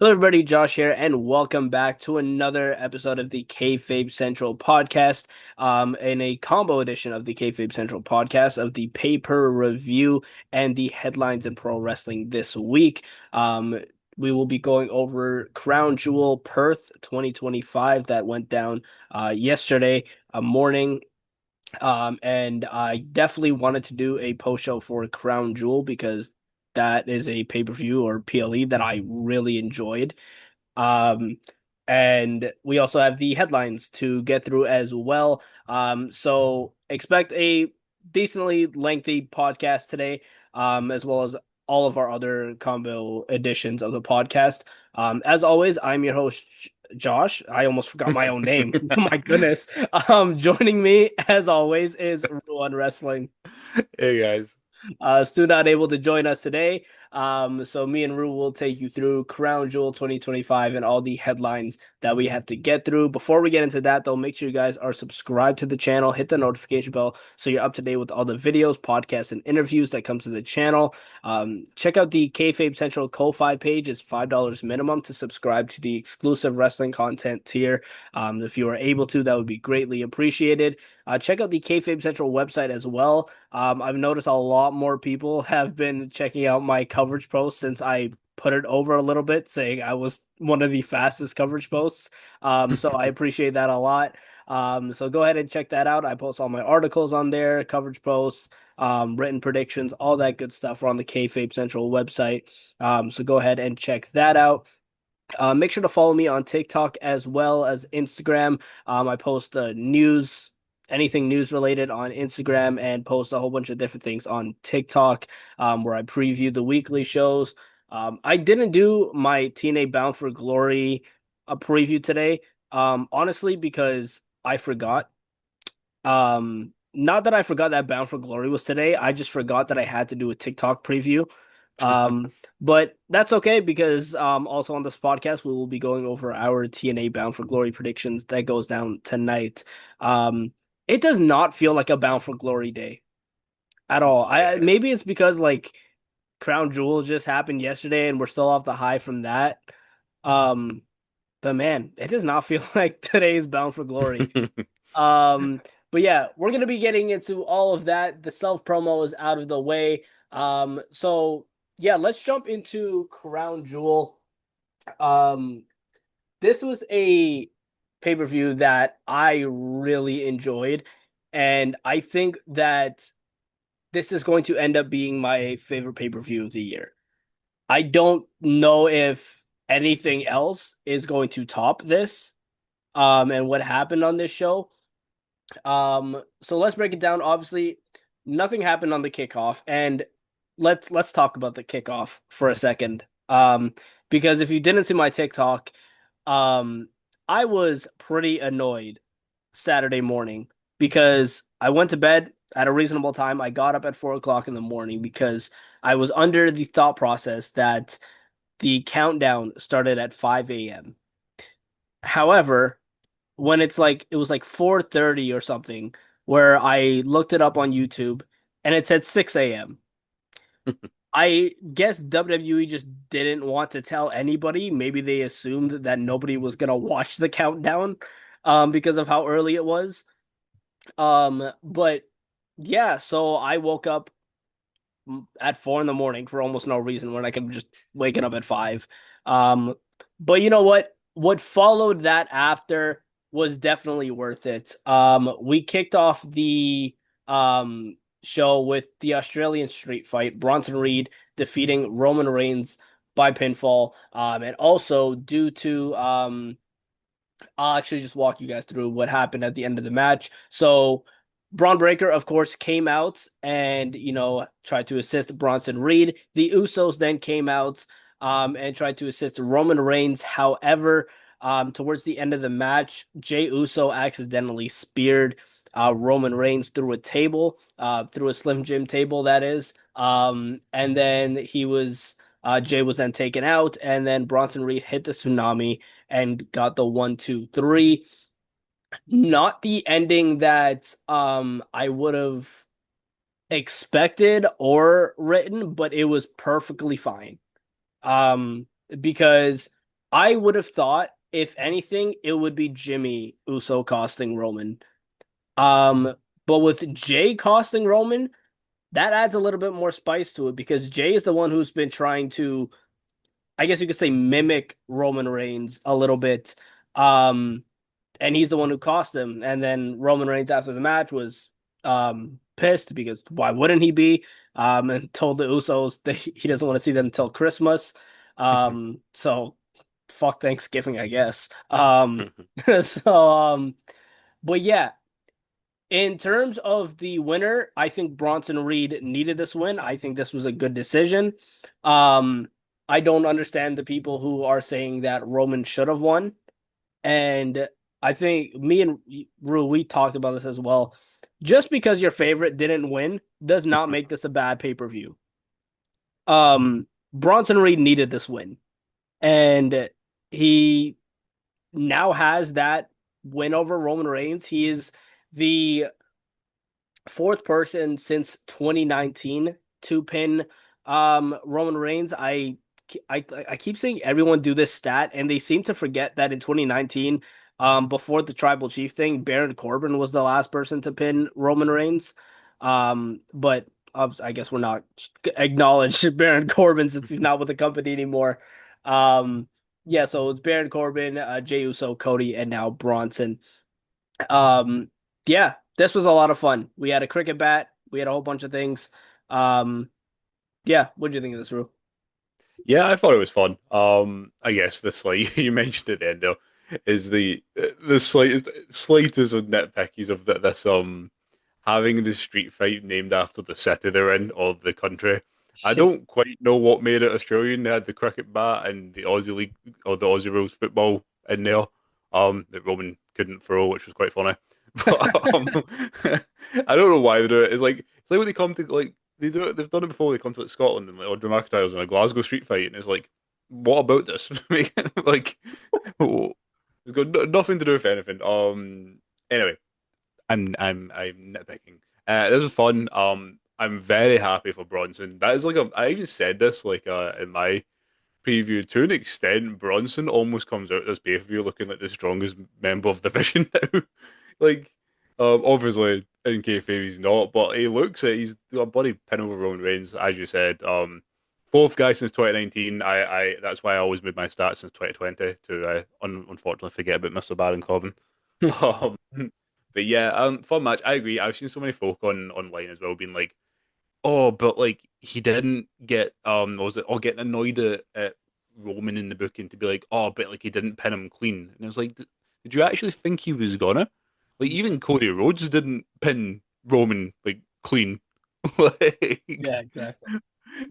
Hello, everybody. Josh here, and welcome back to another episode of the Kayfabe Central podcast. In a combo edition of the Kayfabe Central podcast of the paper review and the headlines in pro wrestling this week. We will be going over Crown Jewel Perth 2025 that went down yesterday morning. And I definitely wanted to do a post show for Crown Jewel because that is a pay-per-view or PLE that I really enjoyed. Um, and we also have the headlines to get through as well. So expect a decently lengthy podcast today, as well as all of our other combo editions of the podcast. As always, I'm your host, Josh. I almost forgot my own name. My goodness. Joining me, as always, is Ruan Wrestling. Hey guys. Stu not able to join us today. So me and Rue will take you through Crown Jewel 2025 and all the headlines that we have to get through. Before we get into that, though, make sure you guys are subscribed to the channel, hit the notification bell so you're up to date with all the videos, podcasts, and interviews that come to the channel. Check out the Kayfabe Central Ko-Fi page. It's $5 minimum to subscribe to the exclusive wrestling content tier. If you are able to, that would be greatly appreciated. Check out the Kayfabe Central website as well. I've noticed a lot more people have been checking out my coverage posts since I put it over a little bit, saying I was one of the fastest coverage posts. So I appreciate that a lot. So go ahead and check that out. I post all my articles on there, coverage posts, written predictions, all that good stuff are on the Kayfabe Central website. So go ahead and check that out. Make sure to follow me on TikTok as well as Instagram. I post news, anything news related on Instagram, and post a whole bunch of different things on TikTok, where I preview the weekly shows. I didn't do my TNA Bound for Glory preview today, honestly, because I forgot. Not that I forgot that Bound for Glory was today. I just forgot that I had to do a TikTok preview. But that's okay because also on this podcast we will be going over our TNA Bound for Glory predictions that goes down tonight. It does not feel like a Bound for Glory day at all. I Yeah. maybe it's because like Crown Jewel just happened yesterday and we're still off the high from that. Um, but man, it does not feel like today's Bound for Glory. Um, but yeah, we're gonna be getting into all of that. The self promo is out of the way. So yeah, let's jump into Crown Jewel. Um, this was a pay-per-view that I really enjoyed, and I think that this is going to end up being my favorite pay-per-view of the year. I don't know if anything else is going to top this, and what happened on this show. So let's break it down. Obviously, nothing happened on the kickoff, and let's talk about the kickoff for a second. Because if you didn't see my TikTok, um, I was pretty annoyed Saturday morning because I went to bed at a reasonable time. I got up at 4 o'clock in the morning because I was under the thought process that the countdown started at 5 a.m. However, when it was like 4:30 or something where I looked it up on YouTube and it said 6 a.m. I guess WWE just didn't want to tell anybody. Maybe they assumed that nobody was gonna watch the countdown because of how early it was. But yeah, so I woke up at 4 in the morning for almost no reason when I could just waking up at 5. Um, but you know what? What followed that after was definitely worth it. We kicked off the show with the Australian street fight, Bronson Reed defeating Roman Reigns by pinfall. And also due to I'll actually just walk you guys through what happened at the end of the match. So Braun Breaker, of course, came out and tried to assist Bronson Reed. The Usos then came out and tried to assist Roman Reigns. However, towards the end of the match, Jey Uso accidentally speared Roman Reigns through a table, through a Slim Jim table, that is. And then Jay was then taken out, and then Bronson Reed hit the tsunami and got the 1, 2, 3. Not the ending that I would have expected or written, but it was perfectly fine. Because I would have thought, if anything, it would be Jimmy Uso costing Roman. Um, but with Jay costing Roman, that adds a little bit more spice to it because Jay is the one who's been trying to, I guess you could say, mimic Roman Reigns a little bit. Um, and he's the one who cost him. And then Roman Reigns after the match was pissed because why wouldn't he be? And told the Usos that he doesn't want to see them until Christmas. So fuck Thanksgiving, I guess. So but yeah, in terms of the winner, I think Bronson Reed needed this win. I think this was a good decision. Um, I don't understand the people who are saying that Roman should have won. And I think me and Rue, we talked about this as well. Just because your favorite didn't win does not make this a bad pay-per-view. Bronson Reed needed this win, and he now has that win over Roman Reigns. He is the fourth person since 2019 to pin Roman Reigns. I keep seeing everyone do this stat, and they seem to forget that in 2019, before the Tribal Chief thing, Baron Corbin was the last person to pin Roman Reigns. But I guess we're not acknowledge Baron Corbin since he's not with the company anymore. Um, yeah, so it's Baron Corbin, Jey Uso, Cody, and now Bronson. Um, yeah, this was a lot of fun. We had a cricket bat. We had a whole bunch of things. Um, yeah, what'd you think of this, Rue? Yeah, I thought it was fun. I guess the slight you mentioned at the end though is the slightest of nitpickies of this having the street fight named after the city they're in or the country. I Yeah, don't quite know what made it Australian. They had the cricket bat and the Aussie League or the Aussie rules football in there. That Roman couldn't throw, which was quite funny. But I don't know why they do it. It's like when they come to like they do it. They've done it before. They come to like Scotland and like or dramatise in a Glasgow street fight, and it's like, what about this? Like, oh, it's got nothing to do with anything. Anyway, I'm nitpicking. This was fun. I'm very happy for Bronson. That is like I even said this like in my preview to an extent. Bronson almost comes out this pay-per-view looking like the strongest member of the division now. Like, obviously in kayfabe he's not, but he looks it. He's got a bloody pin over Roman Reigns, as you said. Fourth guy since 2019. I that's why I always made my stats since 2020 to unfortunately forget about Mr. Baron Corbin. Um, but yeah, fun match. I agree. I've seen so many folk online as well being like, oh, but like he didn't get was it or getting annoyed at Roman in the booking to be like, oh, but like he didn't pin him clean. And I was like, did you actually think he was gonna? Like even Cody Rhodes didn't pin Roman like clean. Like yeah, exactly.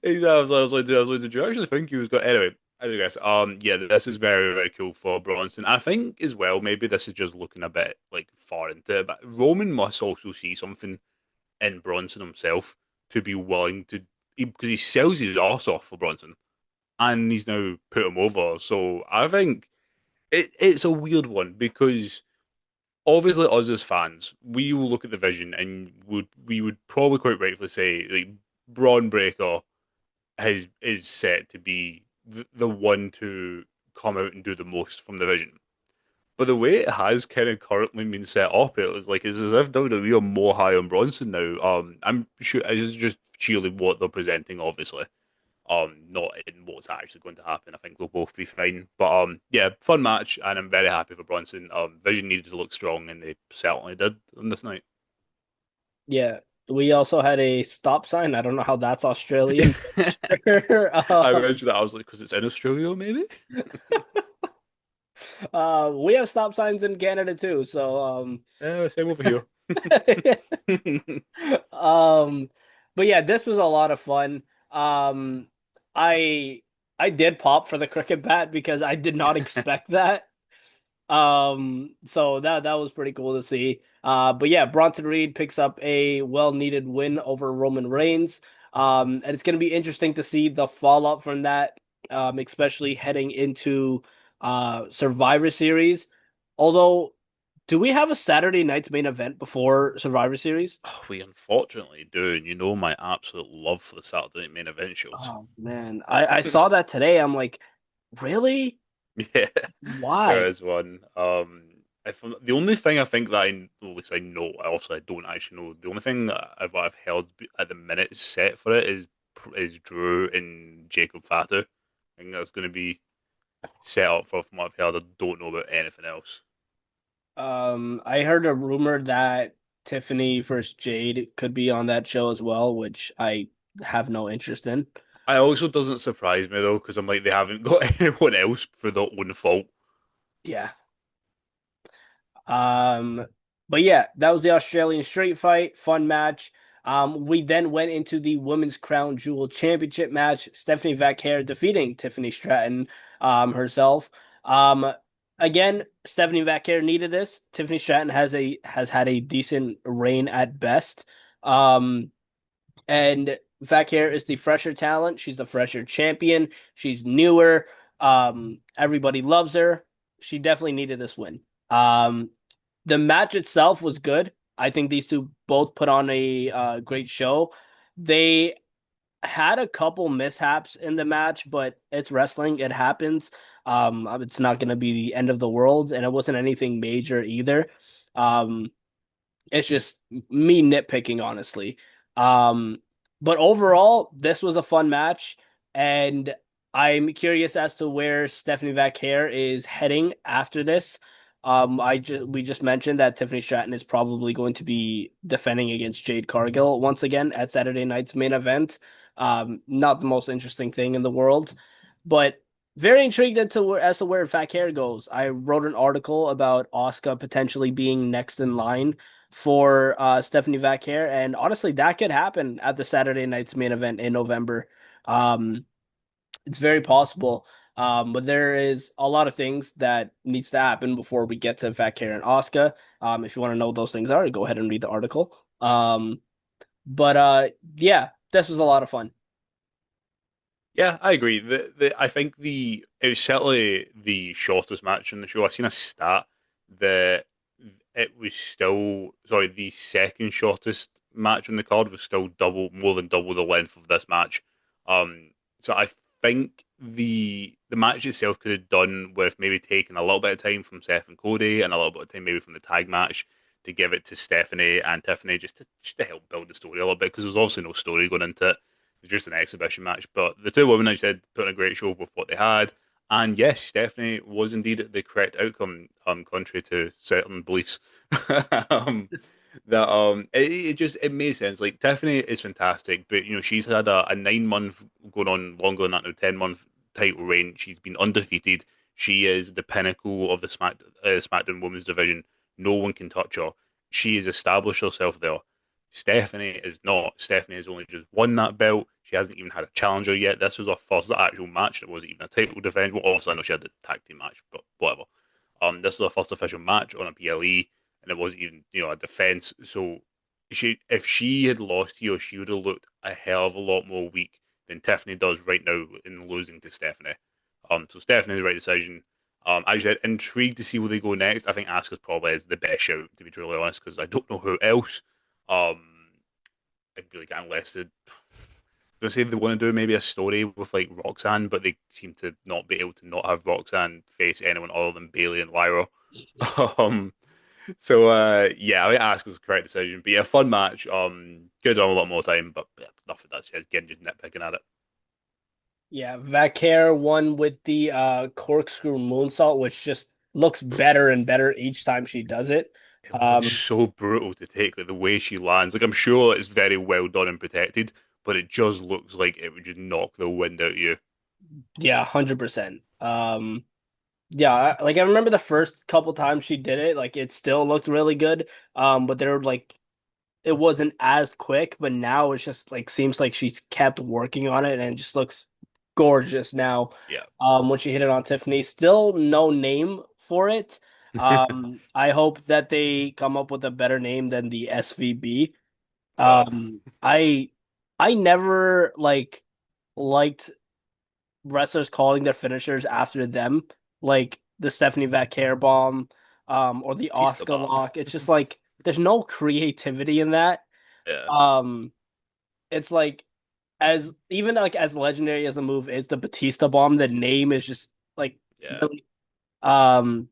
I was like, did you actually think he was going? Anyway, I guess, yeah, this is very, very cool for Bronson. I think as well, maybe this is just looking a bit like far into it, but Roman must also see something in Bronson himself to be willing to, because he sells his ass off for Bronson, and he's now put him over. So I think it's a weird one because obviously us as fans, we will look at the vision and we would probably quite rightfully say like Braun Breaker is set to be the one to come out and do the most from the vision. But the way it has kind of currently been set up, it was like it's as if WWE are more high on Bronson now. I'm sure this is just sheerly what they're presenting, obviously. Not in what's actually going to happen. I think they'll both be fine. But yeah, fun match, and I'm very happy for Bronson. Vision needed to look strong, and they certainly did on this night. Yeah. We also had a stop sign. I don't know how that's Australian, but sure. I mentioned that I was like, because it's in Australia, maybe. We have stop signs in Canada too. So Yeah, same over here. um, but yeah, this was a lot of fun. Um, I I did pop for the cricket bat because I did not expect that. So that was pretty cool to see. But yeah, Bronson Reed picks up a well-needed win over Roman Reigns. And it's gonna be interesting to see the fallout from that, especially heading into Survivor Series. Although, do we have a Saturday night's main event before Survivor Series? Oh, we unfortunately do, and you know my absolute love for the Saturday Night main event shows. Oh man, I saw that today. I'm like, really? Yeah, there Why? is one. If the only thing I think that well, at least I know, I don't actually know. The only thing that I've heard at the minute set for it is Drew and Jacob Fatu. I think that's going to be set up for from what I've heard. I don't know about anything else. I heard a rumor that Tiffany versus Jade could be on that show as well, which I have no interest in. I also doesn't surprise me though, because I'm like they haven't got anyone else for their own fault. Yeah. Um, but yeah, that was the Australian Street Fight, fun match. We then went into the Women's Crown Jewel Championship match. Stephanie Vaquer defeating Tiffany Stratton, herself. Um, again, Stephanie Vaquer needed this. Tiffany Stratton has had a decent reign at best. Um, and Vaquer is the fresher talent. She's the fresher champion. She's newer. Everybody loves her. She definitely needed this win. The match itself was good. I think these two both put on a great show. They had a couple mishaps in the match, but it's wrestling. It happens. It's not going to be the end of the world, and it wasn't anything major either. Um, it's just me nitpicking, honestly. Um, but overall, this was a fun match, and I'm curious as to where Stephanie Vaquer is heading after this. We just mentioned that Tiffany Stratton is probably going to be defending against Jade Cargill once again at Saturday night's main event. Not the most interesting thing in the world, but very intrigued as to where Vaquer goes. I wrote an article about Asuka potentially being next in line for Stephanie Vaquer, and honestly, that could happen at the Saturday night's main event in November. Um, it's very possible, but there is a lot of things that needs to happen before we get to Vaquer and Asuka. If you want to know what those things are, go ahead and read the article. But yeah, this was a lot of fun. Yeah, I agree. I think it was certainly the shortest match in the show. I seen a stat that it was still sorry, the second shortest match on the card was still more than double the length of this match. So I think the match itself could have done with maybe taking a little bit of time from Seth and Cody and a little bit of time maybe from the tag match to give it to Stephanie and Tiffany just to help build the story a little bit because there's obviously no story going into it. It's just an exhibition match. But the two women, I said, put on a great show with what they had. And yes, Stephanie was indeed the correct outcome, contrary to certain beliefs. um, that it made sense. Like Tiffany is fantastic, but she's had a 9 month going on longer than that now, 10 month title reign. She's been undefeated. She is the pinnacle of the SmackDown Women's division. No one can touch her. She has established herself there. Stephanie is not. Stephanie has only just won that belt. She hasn't even had a challenger yet. This was her first actual match. It wasn't even a title defense. Well, obviously, I know she had the tag team match, but whatever. This was her first official match on a PLE, and it wasn't even a defense. So if she had lost here, she would have looked a hell of a lot more weak than Tiffany does right now in losing to Stephanie. So Stephanie's the right decision. I said intrigued to see where they go next. I think Asuka's probably is the best shout, to be truly honest, because I don't know who else. Um, I really can't unless they don't say they want to do maybe a story with like Roxanne, but they seem to not be able to not have Roxanne face anyone other than Bailey and Lyra. um, yeah, I think Asuka's the correct decision. But yeah, fun match. Could have done a lot more time, but yeah, nothing. That's again just nitpicking at it. Yeah, Vaquer won with the corkscrew moonsault, which just looks better and better each time she does it. It looks Um, so brutal to take, like the way she lands. Like I'm sure it's very well done and protected, but it just looks like it would just knock the wind out of you. yeah, 100%. Yeah, like I remember the first couple times she did it, like it still looked really good. But they're like it wasn't as quick, but now it's just like seems like she's kept working on it and it just looks gorgeous now. Yeah. When she hit it on Tiffany, still no name for it. I hope that they come up with a better name than the SVB. Oh, I never liked wrestlers calling their finishers after them, like the Stephanie Vaquer bomb, or the Batista Oscar bomb. lock. It's just like there's no creativity in that. Yeah. Um, it's like as even like as legendary as the move is, the Batista bomb, the name is just like Yeah, Really. Um,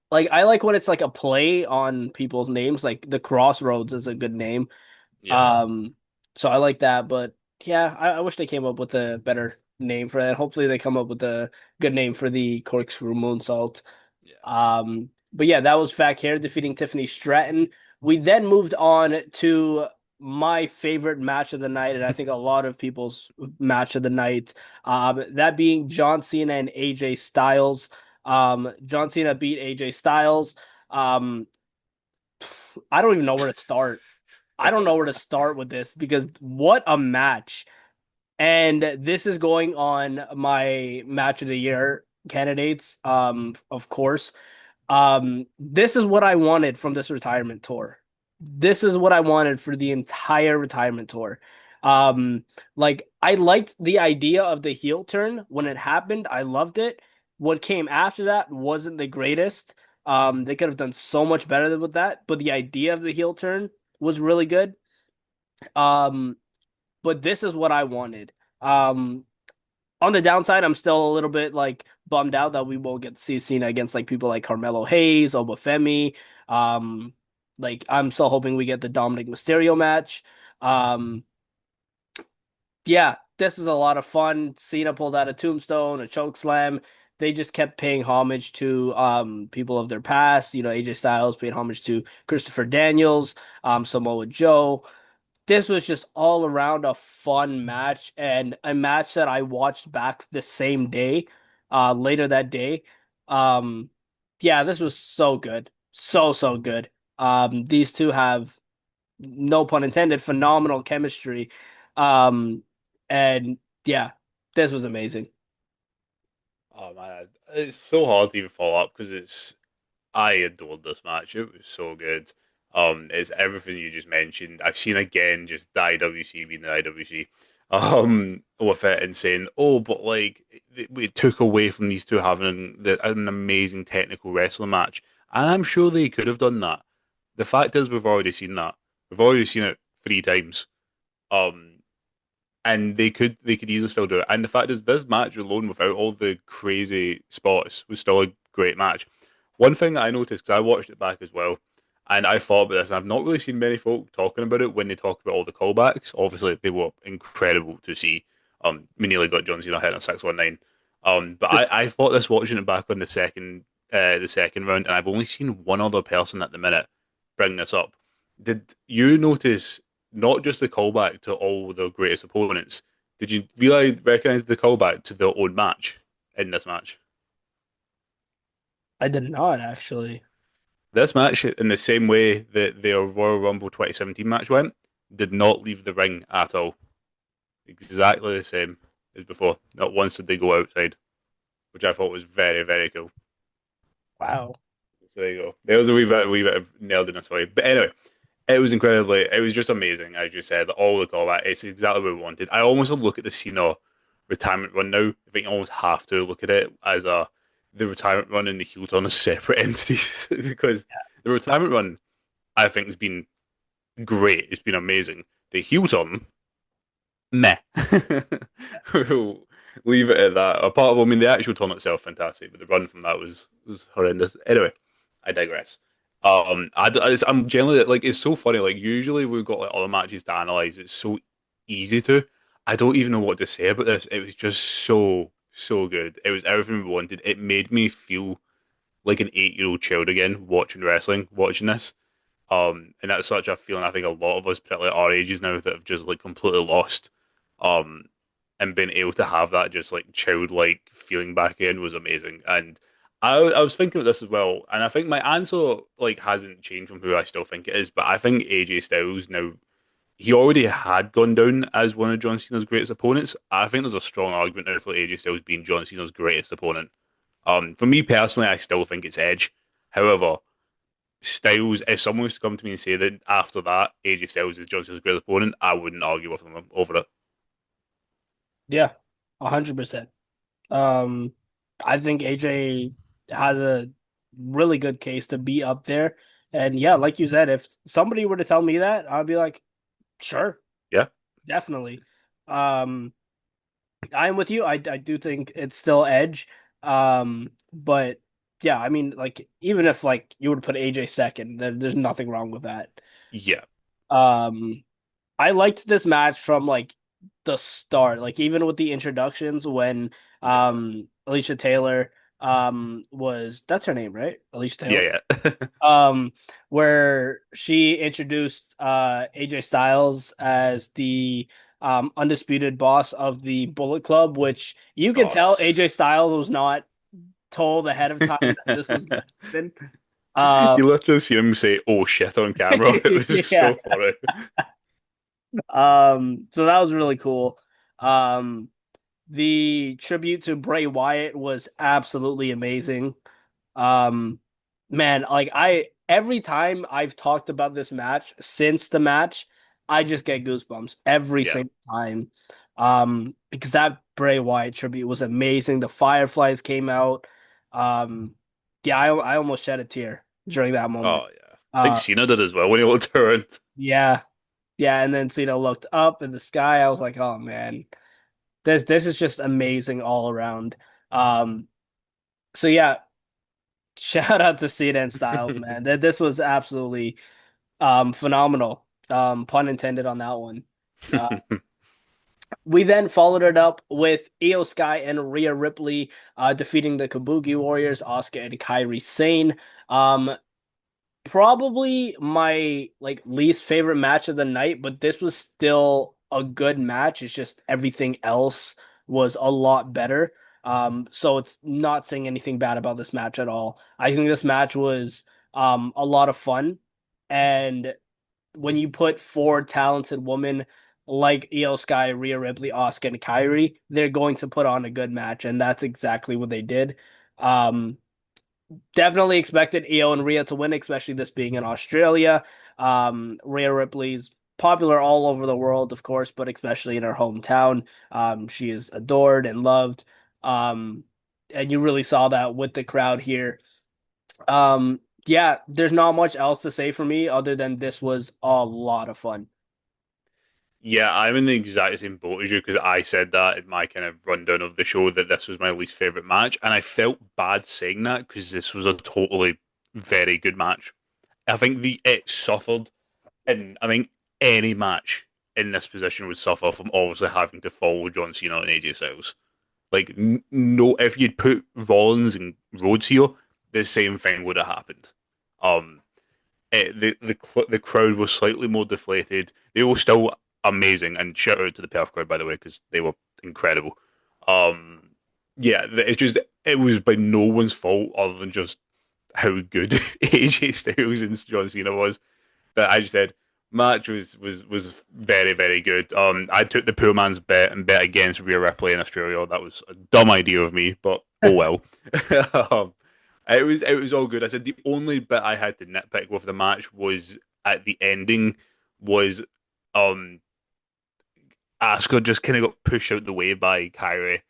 like I like when it's like a play on people's names. Like the Crossroads is a good name. yeah, Um, so I like that, but yeah, I wish they came up with a better name for that. Hopefully they come up with a good name for the corkscrew moonsault. yeah. But yeah, that was Vaquer defeating Tiffany Stratton. We then moved on to my favorite match of the night, and I think a lot of people's match of the night. That being John Cena and AJ Styles. John Cena beat AJ Styles. Um, I don't even know where to start. I don't know where to start with this because what a match. And this is going on my match of the year candidates, of course. This is what I wanted from this retirement tour. This is what I wanted for the entire retirement tour. Um, like I liked the idea of the heel turn when it happened. I loved it. What came after that wasn't the greatest. They could have done so much better with that, but the idea of the heel turn was really good. Um, but this is what I wanted. Um, on the downside, I'm still a little bit like bummed out that we won't get to see Cena against like people like Carmelo Hayes, Obafemi. Um, like I'm still hoping we get the Dominic Mysterio match. Um, yeah, this is a lot of fun. Cena pulled out a tombstone, a choke slam. They just kept paying homage to people of their past. You know, AJ Styles paid homage to Christopher Daniels, Samoa Joe. This was just all around a fun match and a match that I watched back the same day, later that day. Um, yeah, this was so good. So good. These two have, no pun intended, phenomenal chemistry. Um, and yeah, this was amazing. Oh man, it's so hard to even follow up because I adored this match. It was so good. It's everything you just mentioned. I've seen again just the IWC being the IWC. With it and saying, oh, but like it took away from these two having an amazing technical wrestling match, and I'm sure they could have done that. The fact is, we've already seen that. We've already seen it 3 times. Um, and they could easily still do it. And the fact is, this match alone, without all the crazy spots, was still a great match. One thing that I noticed because I watched it back as well, and I thought about this, and I've not really seen many folk talking about it when they talk about all the callbacks. Obviously, they were incredible to see. We nearly got John Cena hit on 619. But I thought this watching it back on the second round, and I've only seen one other person at the minute bring this up. Did you notice not just the callback to all the greatest opponents? Did you recognize the callback to their own match in this match? I did not actually. This match, in the same way that their Royal Rumble 2017 match went, did not leave the ring at all. Exactly the same as before. Not once did they go outside, which I thought was very, very cool. Wow. So there you go. There was a wee bit of nerdiness for you. But anyway, it was just amazing, as you said, all the callback. It's exactly what we wanted. I almost look at the Cena retirement run now. I think you almost have to look at it as the retirement run and the heel turn as separate entities because the retirement run, I think, has been great. It's been amazing. The heel turn, meh. We'll leave it at that. Apart from, I mean, the actual turn itself, fantastic, but the run from that was horrendous. Anyway, I digress. I'm generally like it's so funny. Like usually we've got like other matches to analyze. It's so easy to. I don't even know what to say about this. It was just so good. It was everything we wanted. It made me feel like an 8-year-old child again watching wrestling, watching this. And that's such a feeling I think a lot of us, particularly our ages now, that have just like completely lost. Um, and being able to have that just like childlike feeling back in was amazing. And I was thinking of this as well, and I think my answer like hasn't changed from who I still think it is, but I think AJ Styles now he already had gone down as one of John Cena's greatest opponents. I think there's a strong argument now for AJ Styles being John Cena's greatest opponent. For me personally, I still think it's Edge. However, Styles, if someone was to come to me and say that after that, AJ Styles is John Cena's greatest opponent, I wouldn't argue with them over it. Yeah, 100%. Um, I think AJ has a really good case to be up there. And yeah, like you said, if somebody were to tell me that, I'd be like, sure, Yeah, definitely. Um, I'm with you. I do think it's still Edge. But yeah, I mean, like even if like you were to put AJ second, there's nothing wrong with that. Yeah, Um, I liked this match from like the start, like even with the introductions when yeah, Alicia Taylor was that's her name, right? Alicia Taylor. yeah, yeah. Um where she introduced AJ Styles as the undisputed boss of the Bullet Club, which you could Oh, tell AJ Styles was not told ahead of time that this was going to happen. you literally see him say "oh shit" on camera. It was just Yeah. so funny. So that was really cool. Um, the tribute to Bray Wyatt was absolutely amazing. Um, man, like I every time I've talked about this match since the match, I just get goosebumps every Yeah. single time. Because that Bray Wyatt tribute was amazing. The Fireflies came out. Um, yeah, I almost shed a tear during that moment. Oh yeah. I think Uh, Cena did as well when he looked around. yeah, yeah, and then Cena looked up in the sky. I was like, oh man, this is just amazing all around. Um, so yeah, shout out to Cena and Styles, man. That this was absolutely phenomenal. Pun intended on that one. Uh, we then followed it up with Io Sky and Rhea Ripley defeating the Kabuki Warriors, Asuka and Kairi Sane. Um, Probably my like least favorite match of the night, but this was still a good match. It's just everything else was a lot better. So it's not saying anything bad about this match at all. I think this match was a lot of fun, and when you put four talented women like Io Sky, Rhea Ripley, Asuka, and Kairi, they're going to put on a good match, and that's exactly what they did. Um, Definitely expected Io and Rhea to win, especially this being in Australia. Rhea Ripley's popular all over the world, of course, but especially in her hometown. She is adored and loved. Um, and you really saw that with the crowd here. Yeah, there's not much else to say for me other than this was a lot of fun. Yeah, I'm in the exact same boat as you because I said that in my kind of rundown of the show that this was my least favorite match, and I felt bad saying that because this was a totally very good match. I think the it suffered, and I think any match in this position would suffer from obviously having to follow John Cena and AJ Styles. Like, no, if you'd put Rollins and Rhodes here, the same thing would have happened. Um, the crowd was slightly more deflated. They were still amazing, and shout out to the Perth crowd by the way because they were incredible. Um, yeah, it's just it was by no one's fault other than just how good AJ Styles and John Cena was. But I just said match was very very good. I took the poor man's bet and bet against Rhea Ripley in Australia. That was a dumb idea of me, but oh well. um, it was all good. I said the only bit I had to nitpick with the match was at the ending was um Asuka just kind of got pushed out the way by Kyrie,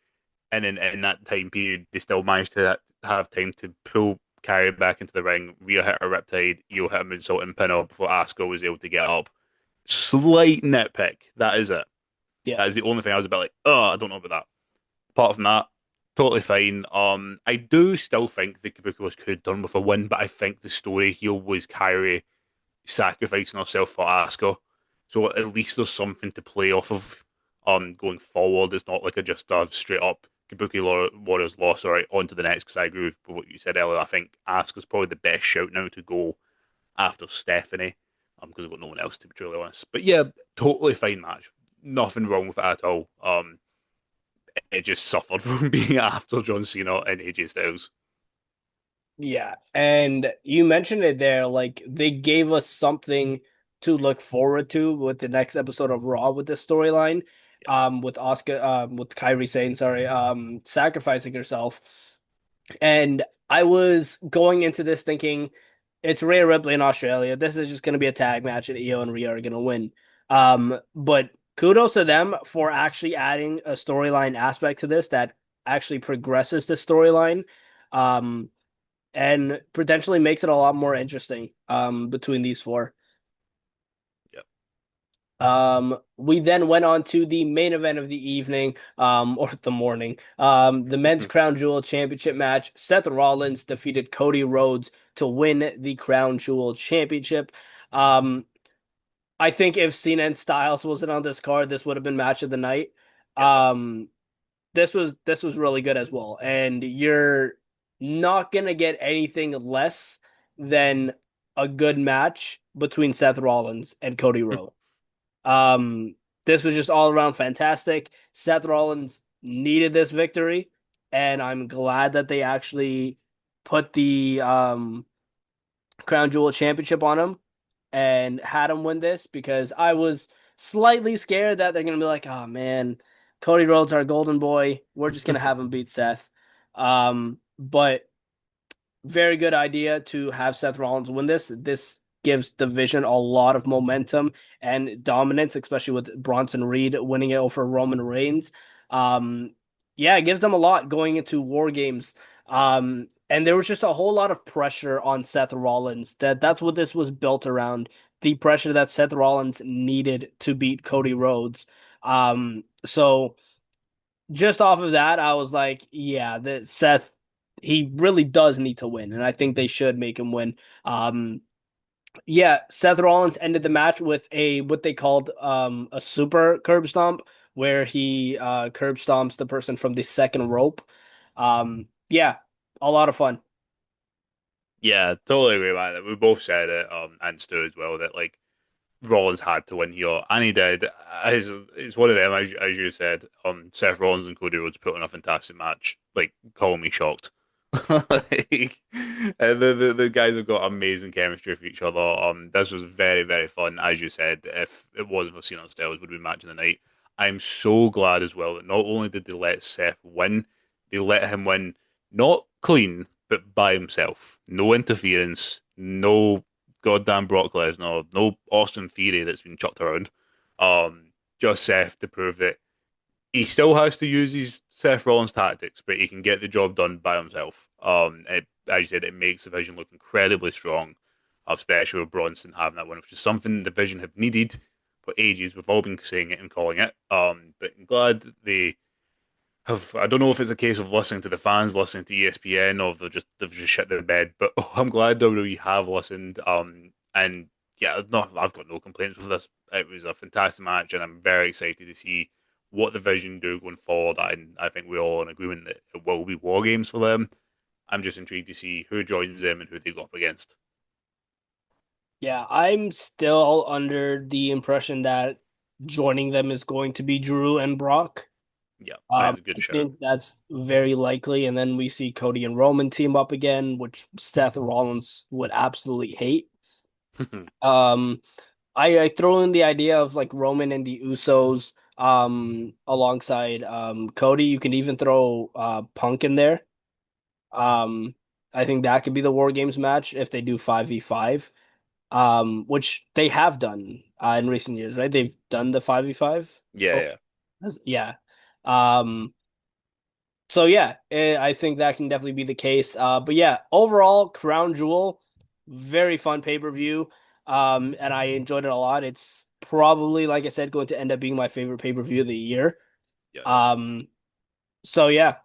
and in that time period they still managed to have time to pull Kyrie back into the ring. Rhea hit a riptide, Io hit a moonsault and pin her before Asuka was able to get up. Slight nitpick. That is it. Yeah. That is the only thing I was a bit like, oh, I don't know about that. Apart from that, totally fine. I do still think the Kabuki was could have done with a win, but I think the story here was Kyrie sacrificing herself for Asuka. So at least there's something to play off of going forward. It's not like a just straight up Kabuki Warriors loss. All right, on to the next. Because I agree with what you said earlier. I think Asuka's probably the best shout now to go after Stephanie. Because I've got no one else to be truly honest. But yeah, totally fine match. Nothing wrong with it at all. It just suffered from being after John Cena and AJ Styles. Yeah, and you mentioned it there, like they gave us something to look forward to with the next episode of Raw with this storyline, Yeah. with Oscar, with Kairi saying, sorry, sacrificing herself. And I was going into this thinking it's Rhea Ripley in Australia. This is just going to be a tag match, and Io and Rhea are going to win. But kudos to them for actually adding a storyline aspect to this that actually progresses the storyline. Um, and potentially makes it a lot more interesting between these four. Yeah. We then went on to the main event of the evening, or the morning. The men's crown jewel championship match. Seth Rollins defeated Cody Rhodes to win the crown jewel championship. Um, I think if Cena and Styles wasn't on this card, this would have been match of the night. Yep. Um, this was really good as well, and you're not gonna get anything less than a good match between Seth Rollins and Cody Rhodes. Um, this was just all around fantastic. Seth Rollins needed this victory, and I'm glad that they actually put the Crown Jewel Championship on him and had him win this because I was slightly scared that they're gonna be like, oh man, Cody Rhodes, our golden boy, we're just gonna have him beat Seth. But very good idea to have Seth Rollins win this. This gives division a lot of momentum and dominance, especially with Bronson Reed winning it over Roman Reigns. Yeah, it gives them a lot going into War Games. And there was just a whole lot of pressure on Seth Rollins. That's what this was built around. The pressure that Seth Rollins needed to beat Cody Rhodes. So just off of that, I was like, yeah, that Seth, he really does need to win, and I think they should make him win. Um, yeah, Seth Rollins ended the match with a what they called a super curb stomp, where he curb stomps the person from the second rope. Yeah, a lot of fun. Yeah, totally agree with that. We both said it, and Stu as well, that like Rollins had to win here, and he did. It's one of them, as you said. Seth Rollins and Cody Rhodes put on a fantastic match. Like, calling me shocked. Like, the guys have got amazing chemistry for each other. This was very, very fun, as you said. If it wasn't for Cena and Styles, would be match of the night. I'm so glad as well that not only did they let Seth win, they let him win not clean, but by himself. No interference, no goddamn Brock Lesnar, no Austin Theory that's been chucked around. Just Seth to prove that he still has to use his Seth Rollins tactics, but he can get the job done by himself. As you said, it makes the Vision look incredibly strong, especially with Bronson having that one, which is something the Vision have needed for ages. We've all been saying it and calling it. But I'm glad they have. I don't know if it's a case of listening to the fans, listening to ESPN, or they've just shit their bed. But I'm glad WWE have listened. And yeah, no, I've got no complaints with this. It was a fantastic match, and I'm very excited to see what the Vision do going forward. And I think we're all in agreement that it will be war games for them. I'm just intrigued to see who joins them and who they go up against. Yeah, I'm still under the impression that joining them is going to be Drew and Brock. Yeah, I think it's a I good shout. think that's very likely, and then we see Cody and Roman team up again, which Seth Rollins would absolutely hate. Um, I throw in the idea of like Roman and the Usos alongside Cody. You can even throw Punk in there. Um, I think that could be the War Games match if they do 5v5. Which they have done in recent years, right? They've done the 5v5. Yeah, Oh, yeah. yeah. Um, so yeah, I think that can definitely be the case. But yeah, overall, Crown Jewel, very fun pay-per-view. And I enjoyed it a lot. It's probably, like I said, going to end up being my favorite pay-per-view of the year. Yeah. Um, so yeah,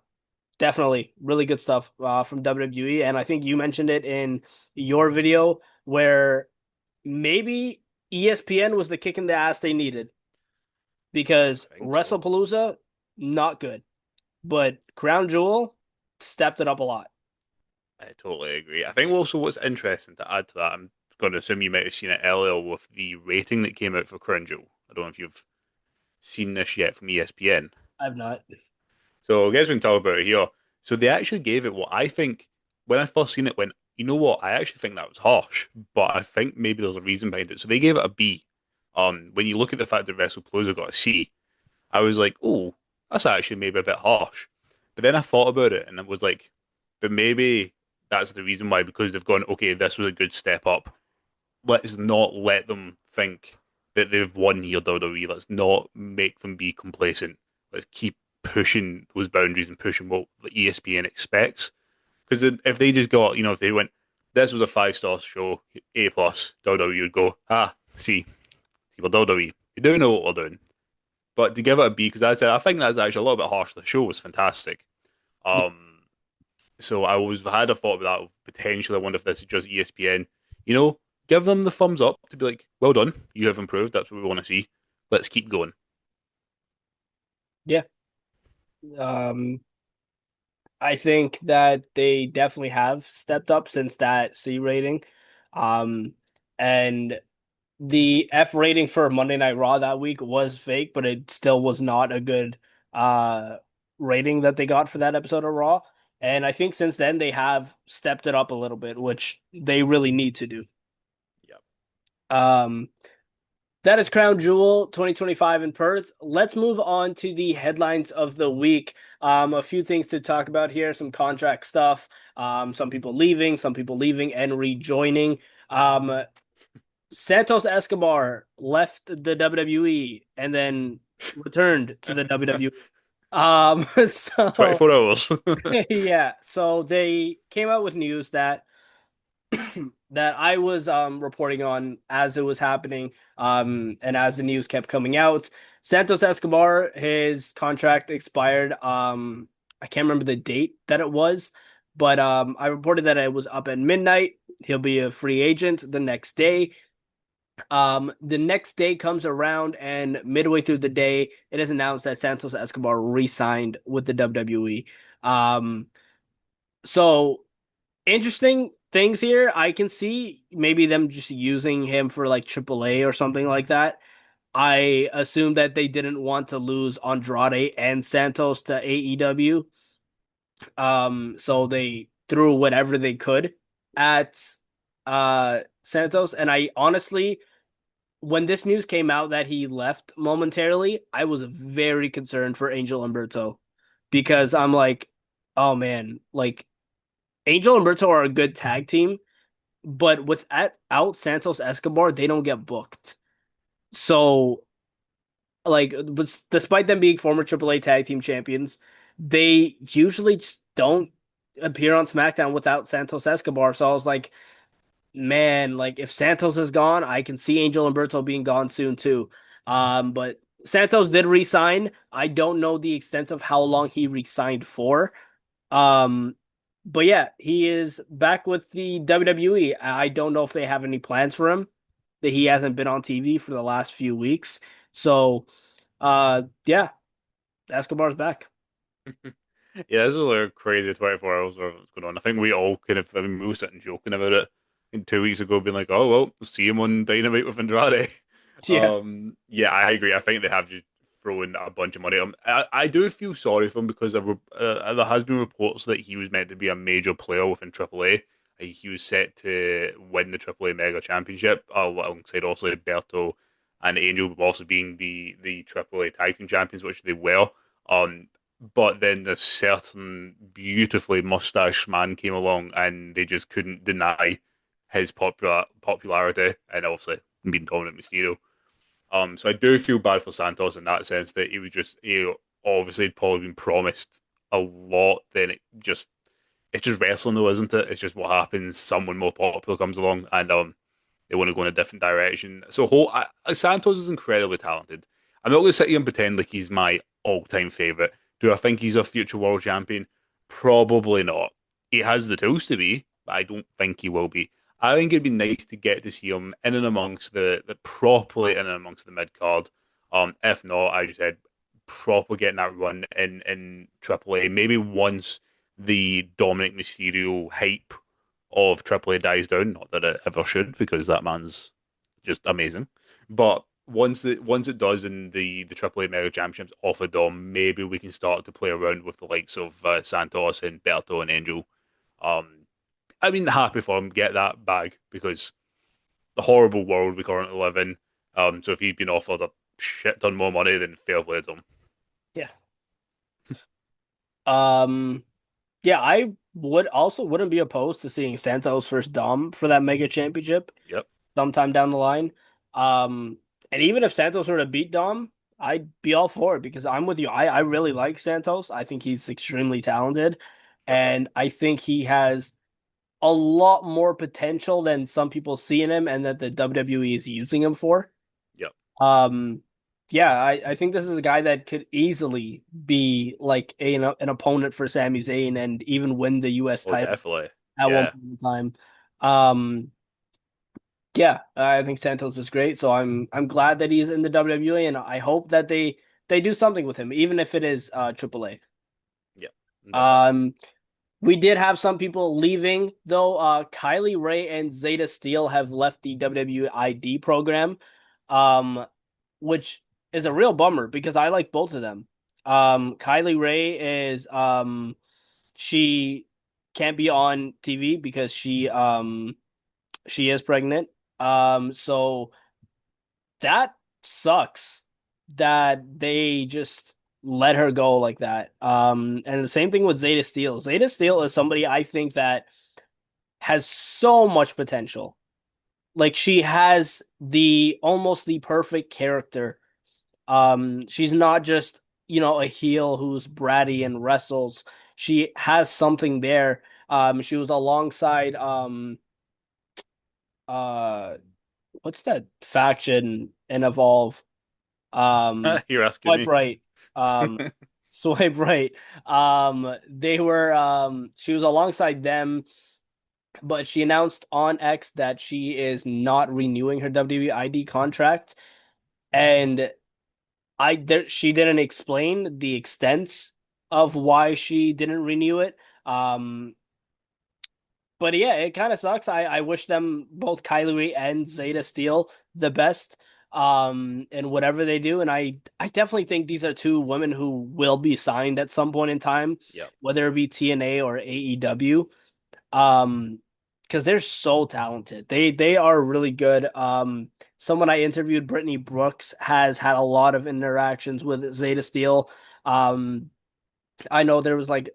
definitely really good stuff from WWE. And I think you mentioned it in your video where maybe ESPN was the kick in the ass they needed I because think so. WrestlePalooza, not good. But Crown Jewel stepped it up a lot. I totally agree. I think also what's interesting to add to that, I'm going to assume you might have seen it earlier with the rating that came out for Crown Jewel. I don't know if you've seen this yet from ESPN. I've not. So I guess we can talk about it here. So they actually gave it what I think when I first seen it went, you know what, I actually think that was harsh, but I think maybe there's a reason behind it. So they gave it a B. When you look at the fact that WrestlePalooza got a C, I was like, oh, that's actually maybe a bit harsh. But then I thought about it and it was like, but maybe that's the reason why, because they've gone, okay, this was a good step up. Let's not let them think that they've won here, WWE. Let's not make them be complacent. Let's keep pushing those boundaries and pushing what the ESPN expects. Because if they just got, if they went, this was a 5-star show, A plus, WWE would go, see, well, WWE. We do know what we're doing. But to give it a B, because I said I think that's actually a little bit harsh. The show was fantastic. Yeah. Um, so I always had a thought about that. Potentially, I wonder if this is just ESPN. You know, give them the thumbs up to be like, well done, you have improved. That's what we want to see. Let's keep going. Yeah. Um, I think that they definitely have stepped up since that C rating. Um, and the F rating for Monday Night Raw that week was fake, but it still was not a good uh rating that they got for that episode of Raw. And I think since then they have stepped it up a little bit, which they really need to do. Yep. Um, that is Crown Jewel 2025 in Perth. Let's move on to the headlines of the week. A few things to talk about here, some contract stuff, some people leaving and rejoining. Um, Santos Escobar left the WWE and then returned to the WWE. So 24 hours. yeah, so they came out with news that that I was reporting on as it was happening, and as the news kept coming out. Santos Escobar, his contract expired. I can't remember the date that it was, but I reported that it was up at midnight. He'll be a free agent the next day. The next day comes around, and midway through the day, it is announced that Santos Escobar re-signed with the WWE. So interesting things here. I can see maybe them just using him for like AAA or something like that. I assume that they didn't want to lose Andrade and Santos to AEW. So they threw whatever they could at Santos. And I honestly, when this news came out that he left momentarily, I was very concerned for Angel Umberto because I'm like, oh man, like Angel and Berto are a good tag team, but without Santos Escobar, they don't get booked. So, like, but despite them being former AAA tag team champions, they usually just don't appear on SmackDown without Santos Escobar. So I was like, man, like if Santos is gone, I can see Angel Umberto being gone soon too. But Santos did resign. I don't know the extent of how long he resigned for. Um, but yeah, he is back with the WWE. I don't know if they have any plans for him. That he hasn't been on TV for the last few weeks. So, yeah, Escobar's back. Yeah, this is like a crazy 24 hours of what's going on. I think we all kind of, I mean, we were sitting joking about it in 2 weeks ago, being like, oh, well, we'll see him on Dynamite with Andrade. Yeah, Yeah, I agree. I think they have just thrown a bunch of money at him. I do feel sorry for him because there has been reports that he was meant to be a major player within AAA. He was set to win the AAA Mega Championship alongside also Berto and Angel also being the AAA Tag Team Champions, which they were. Um, but then this certain beautifully mustached man came along and they just couldn't deny his popularity and obviously being Dominic Mysterio. So I do feel bad for Santos in that sense that he obviously had probably been promised a lot. Then it's just wrestling though, isn't it? It's just what happens. Someone more popular comes along and they want to go in a different direction. So Santos is incredibly talented. I'm not going to sit here and pretend like he's my all-time favorite. Do I think he's a future world champion? Probably not. He has the tools to be, but I don't think he will be. I think it'd be nice to get to see him in and amongst the properly in and amongst the mid card. If not, I just said proper getting that run in AAA. Maybe once the Dominic Mysterio hype of AAA dies down. Not that it ever should, because that man's just amazing. But once it does, and the AAA Mega Championships off a dom, maybe we can start to play around with the likes of Santos and Berto and Angel. Um, I mean, happy for him get that bag because the horrible world we currently live in. So if he's been offered a shit ton more money, then fair play to him. yeah. Um, yeah, I wouldn't be opposed to seeing Santos versus Dom for that Mega Championship Yep. sometime down the line. Um, and even if Santos were to beat Dom, I'd be all for it because I'm with you. I really like Santos. I think he's extremely talented, and I think he has a lot more potential than some people see in him and that the WWE is using him for. Yep. Yeah, I think this is a guy that could easily be like an opponent for Sami Zayn and even win the US Oh, title definitely. at one Yeah. point in time. Um, yeah, I think Santos is great, so I'm glad that he's in the WWE, and I hope that they do something with him, even if it is AAA. Yeah. Definitely. Um, we did have some people leaving though. Kylie Rae and Zeta Steel have left the WWE ID program, um, which is a real bummer because I like both of them. Kylie Rae is she can't be on TV because she is pregnant. So that sucks that they just let her go like that. And the same thing with Zeta Steel. Zeta Steel is somebody I think that has so much potential. Like she has the almost the perfect character. She's not just, a heel who's bratty and wrestles. She has something there. She was alongside uh what's that faction in Evolve? Um, You're asking Swipe me. right. Um, Swipe right. They were she was alongside them, but she announced on X that she is not renewing her WWE ID contract, and she didn't explain the extents of why she didn't renew it. Um, but yeah, it kind of sucks. I wish them both Kylie Rae and Zeta Steel the best in whatever they do, and I definitely think these are two women who will be signed at some point in time, Yep. whether it be TNA or AEW. Um because they're so talented. They are really good. Someone I interviewed, Brittany Brooks, has had a lot of interactions with Zeta Steel. Um I know there was like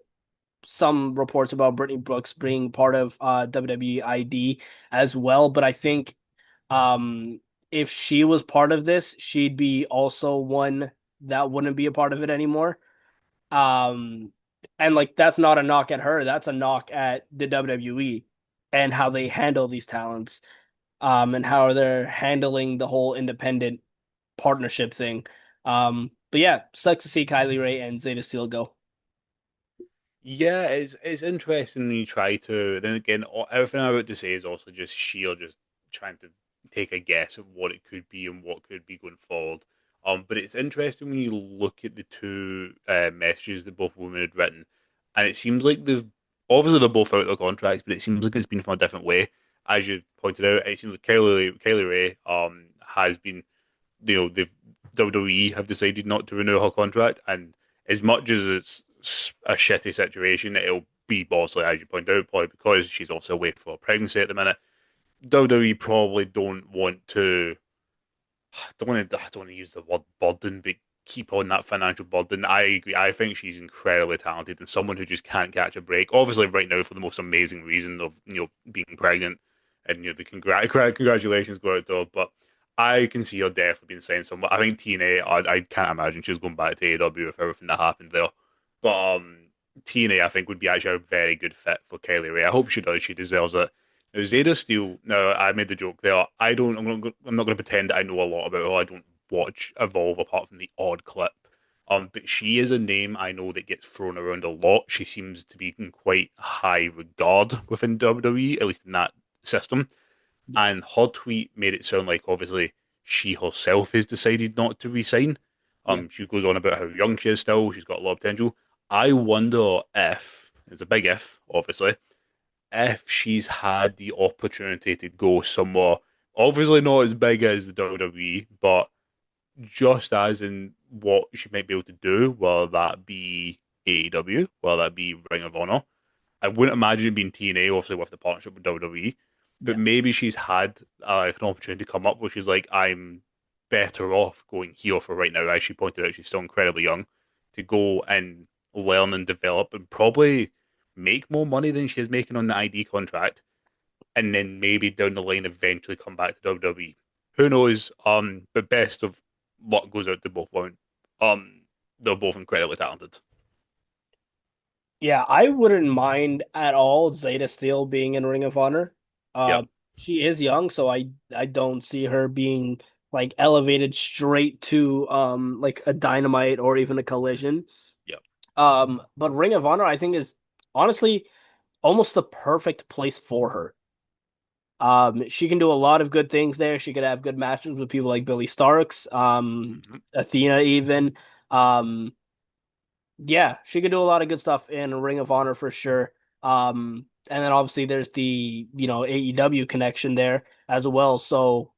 some reports about Brittany Brooks being part of WWE ID as well, but I think if she was part of this, she'd be also one that wouldn't be a part of it anymore. Um, and like that's not a knock at her, that's a knock at the WWE and how they handle these talents, and how they're handling the whole independent partnership thing. But yeah, sucks to see Kylie Rae and Zeta Steel go. Yeah, it's interesting when you try to. Then again, everything I'm about to say is also just sheer, just trying to take a guess at what it could be and what could be going forward. But it's interesting when you look at the two messages that both women had written, and it seems like they've obviously they're both out of their contracts, but it seems like it's been from a different way. As you pointed out, it seems like Kylie Rae has been, they've WWE have decided not to renew her contract, and as much as it's a shitty situation, it'll be mostly, as you point out, probably because she's also away for a pregnancy at the minute. WWE probably I don't want to use the word burden, but keep on that financial burden. I agree. I think she's incredibly talented and someone who just can't catch a break. Obviously, right now for the most amazing reason of being pregnant, and the congratulations go out to her. But I can see her definitely being signed somewhere. I think TNA. I can't imagine she's going back to AEW with everything that happened there. But TNA, I think, would be actually a very good fit for Kylie Rae. I hope she does. She deserves it. Now, Zeta Steel. Now, I made the joke there. I don't. I'm not going to pretend I know a lot about her. I don't watch Evolve apart from the odd clip. But she is a name I know that gets thrown around a lot. She seems to be in quite high regard within WWE, at least in that system. And her tweet made it sound like obviously she herself has decided not to resign. Yeah. She goes on about how young she is still. She's got a lot of potential. I wonder if, it's a big if, obviously, if she's had the opportunity to go somewhere, obviously not as big as the WWE, but just as in what she might be able to do, whether that be AEW, whether that be Ring of Honor. I wouldn't imagine it being TNA, obviously with the partnership with WWE, but Yeah. maybe she's had an opportunity to come up where she's like, I'm better off going here for right now. As she pointed out, she's still incredibly young to go and learn and develop and probably make more money than she's making on the ID contract, and then maybe down the line eventually come back to WWE. Who knows? But best of luck goes out to both women. They're both incredibly talented. Yeah, I wouldn't mind at all Zeta Steel being in Ring of Honor. Uh, Yep. she is young, so I don't see her being like elevated straight to like a Dynamite or even a Collision. Yep. But Ring of Honor I think is honestly almost the perfect place for her. She can do a lot of good things there. She could have good matches with people like Billy Starks, Hmm. Athena even. Um, yeah, she could do a lot of good stuff in Ring of Honor for sure. And then obviously there's the, AEW connection there as well. So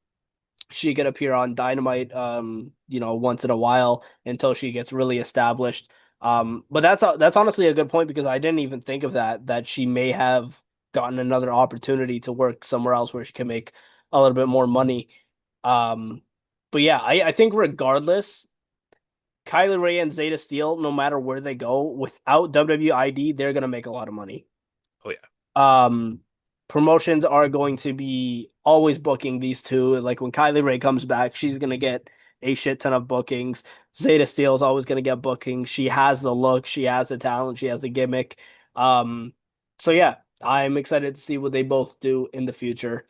she could appear on Dynamite, once in a while until she gets really established. But that's honestly a good point because I didn't even think of that she may have gotten another opportunity to work somewhere else where she can make a little bit more money. Um, but yeah, I think regardless, Kylie Rae and Zeta Steel, no matter where they go, without WWE ID, they're gonna make a lot of money. Oh yeah. Um, Promotions are going to be always booking these two. Like when Kylie Rae comes back, she's gonna get a shit ton of bookings. Zeta Steel is always gonna get bookings. She has the look, she has the talent, she has the gimmick. Um, so yeah, I'm excited to see what they both do in the future.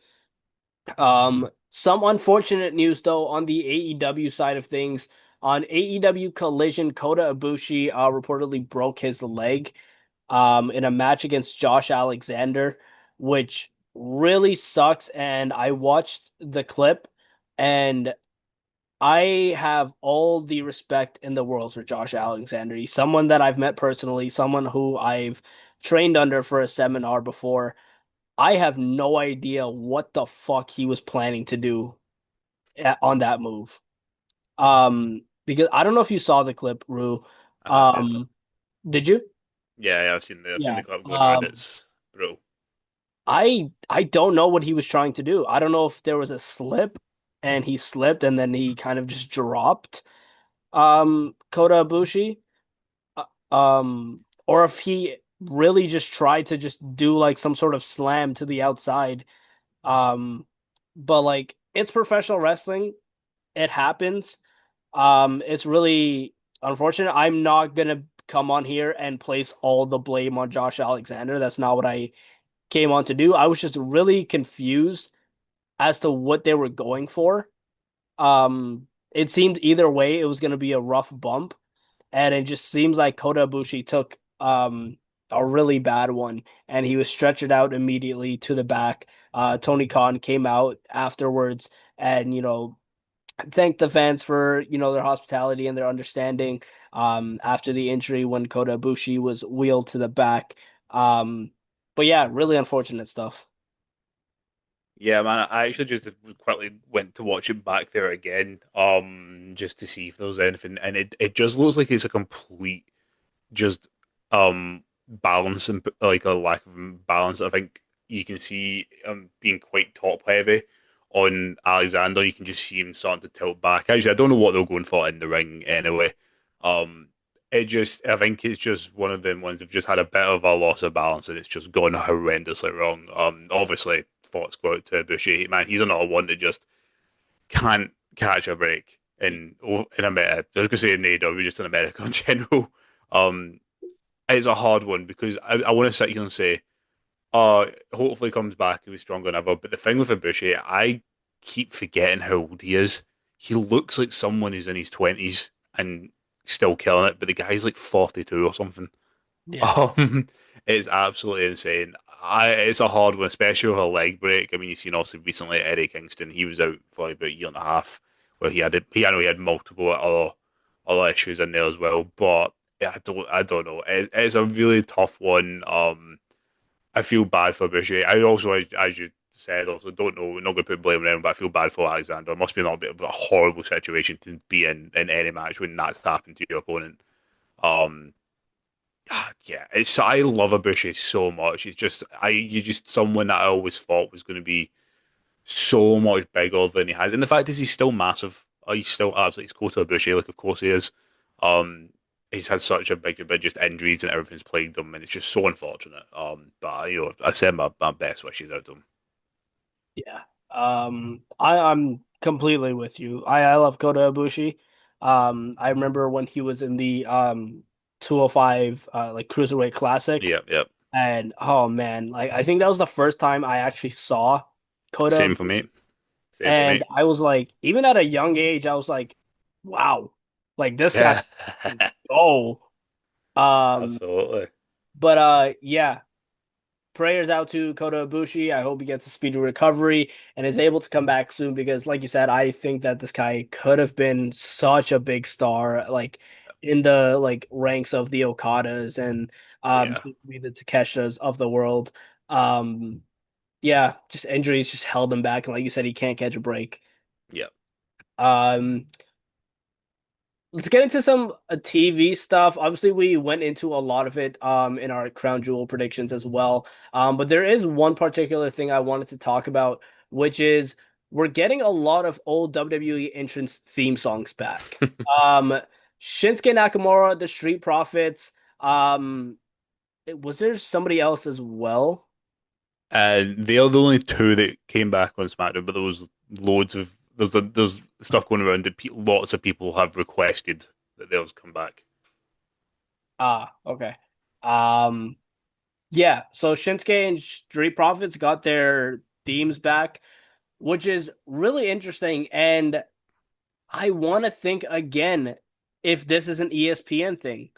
Some unfortunate news though on the AEW side of things. On AEW Collision, Kota Ibushi reportedly broke his leg in a match against Josh Alexander, which really sucks. And I watched the clip and I have all the respect in the world for Josh Alexander. He's someone that I've met personally, someone who I've trained under for a seminar before. I have no idea what the fuck he was planning to do on that move. Because I don't know if you saw the clip, Rue. I have, yeah. Um, did you? Yeah, yeah, I've seen Yeah. the clip going around. It's brutal. I don't know what he was trying to do. I don't know if there was a slip and he slipped and then he kind of just dropped Kota Ibushi. Or if he really just tried to just do like some sort of slam to the outside. Um, but like it's professional wrestling. It happens. It's really unfortunate. I'm not gonna come on here and place all the blame on Josh Alexander. That's not what I came on to do. I was just really confused as to what they were going for. It seemed either way it was gonna be a rough bump, and it just seems like Kota Ibushi took a really bad one, and he was stretchered out immediately to the back. Tony Khan came out afterwards and thanked the fans for their hospitality and their understanding after the injury when Kota Ibushi was wheeled to the back. Um, but yeah, really unfortunate stuff. Yeah, man, I actually just quickly went to watch it back there again, just to see if there was anything, and it just looks like it's a complete just balance and like a lack of balance. I think you can see being quite top heavy on Alexander. You can just see him starting to tilt back. Actually, I don't know what they're going for in the ring anyway. Um, I think it's just one of them ones they've just had a bit of a loss of balance and it's just gone horrendously wrong. Obviously, thoughts go out to Bushi. Man, he's another one that just can't catch a break in America. I was going to say in AEW, just in America in general. Um, it's a hard one because I want to sit here and say, hopefully comes back and he's stronger than ever. But the thing with Ibushi, I keep forgetting how old he is. He looks like someone who's in his 20s and still killing it, but the guy's like 42 or something. Yeah. Um, it's absolutely insane. It's a hard one, especially with a leg break. I mean, you've seen also recently Eddie Kingston. He was out for like about a year and a half, where I know he had multiple other issues in there as well. But yeah, I don't know. It's a really tough one. I feel bad for Bushi. I also, as you said, also don't know. We're not going to put blame on anyone, but I feel bad for Alexander. It must be not a bit of a horrible situation to be in any match when that's happened to your opponent. Um, yeah, it's I love Ibushi so much. It's just you just someone that I always thought was going to be so much bigger than he has, and the fact is he's still massive. He's still absolutely he's Kota Ibushi, like of course he is. Um, he's had such a big just injuries and everything's plagued him, and it's just so unfortunate. But I send my best wishes out to him. Yeah. I'm completely with you. I love Kota Ibushi. I remember when he was in the 205 like Cruiserweight Classic, Yep, yep. and oh man, like I think that was the first time I actually saw Kota Same for Ibushi. me. Seriously, And mate. I was like, even at a young age, I was like, wow, like this guy Yeah, can go. Um, absolutely. but yeah, prayers out to Kota Ibushi. I hope he gets a speedy recovery and is able to come back soon because, like you said, I think that this guy could have been such a big star, like in the like ranks of the Okadas and Yeah, the Takeshas of the world. Um, yeah, just injuries just held him back, and like you said, he can't catch a break. yeah, Um, let's get into some TV stuff. Obviously, we went into a lot of it in our Crown Jewel predictions as well. But there is one particular thing I wanted to talk about, which is we're getting a lot of old WWE entrance theme songs back. Um, Shinsuke Nakamura, the Street Profits. Was there somebody else as well? and they are the only two that came back on SmackDown, but there was loads of there's stuff going around that lots of people have requested that they'll come back. Ah, okay. Um, yeah. So Shinsuke and Street Profits got their themes back, which is really interesting. And I want to think again if this is an ESPN thing,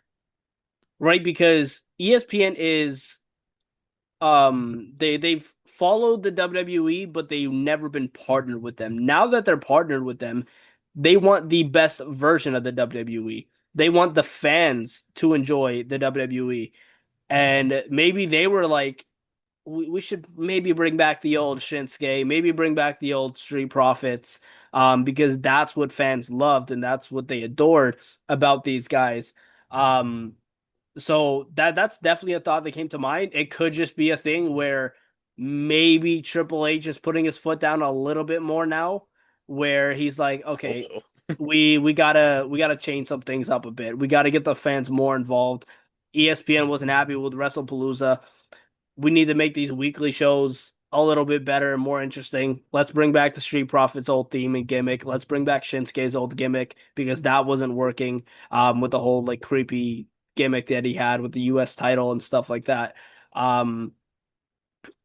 right? Because ESPN is they've followed the WWE, but they've never been partnered with them. Now that they're partnered with them, they want the best version of the WWE. They want the fans to enjoy the WWE. And maybe they were like, we should maybe bring back the old Shinsuke, maybe bring back the old Street Profits, because that's what fans loved and that's what they adored about these guys. Um, so that's definitely a thought that came to mind. It could just be a thing where maybe Triple H is putting his foot down a little bit more now, where he's like, I hope okay, so. we gotta change some things up a bit. We gotta get the fans more involved. ESPN wasn't happy with WrestlePalooza. We need to make these weekly shows a little bit better and more interesting. Let's bring back the Street Profits old theme and gimmick. Let's bring back Shinsuke's old gimmick because that wasn't working with the whole like creepy gimmick that he had with the US title and stuff like that. Um,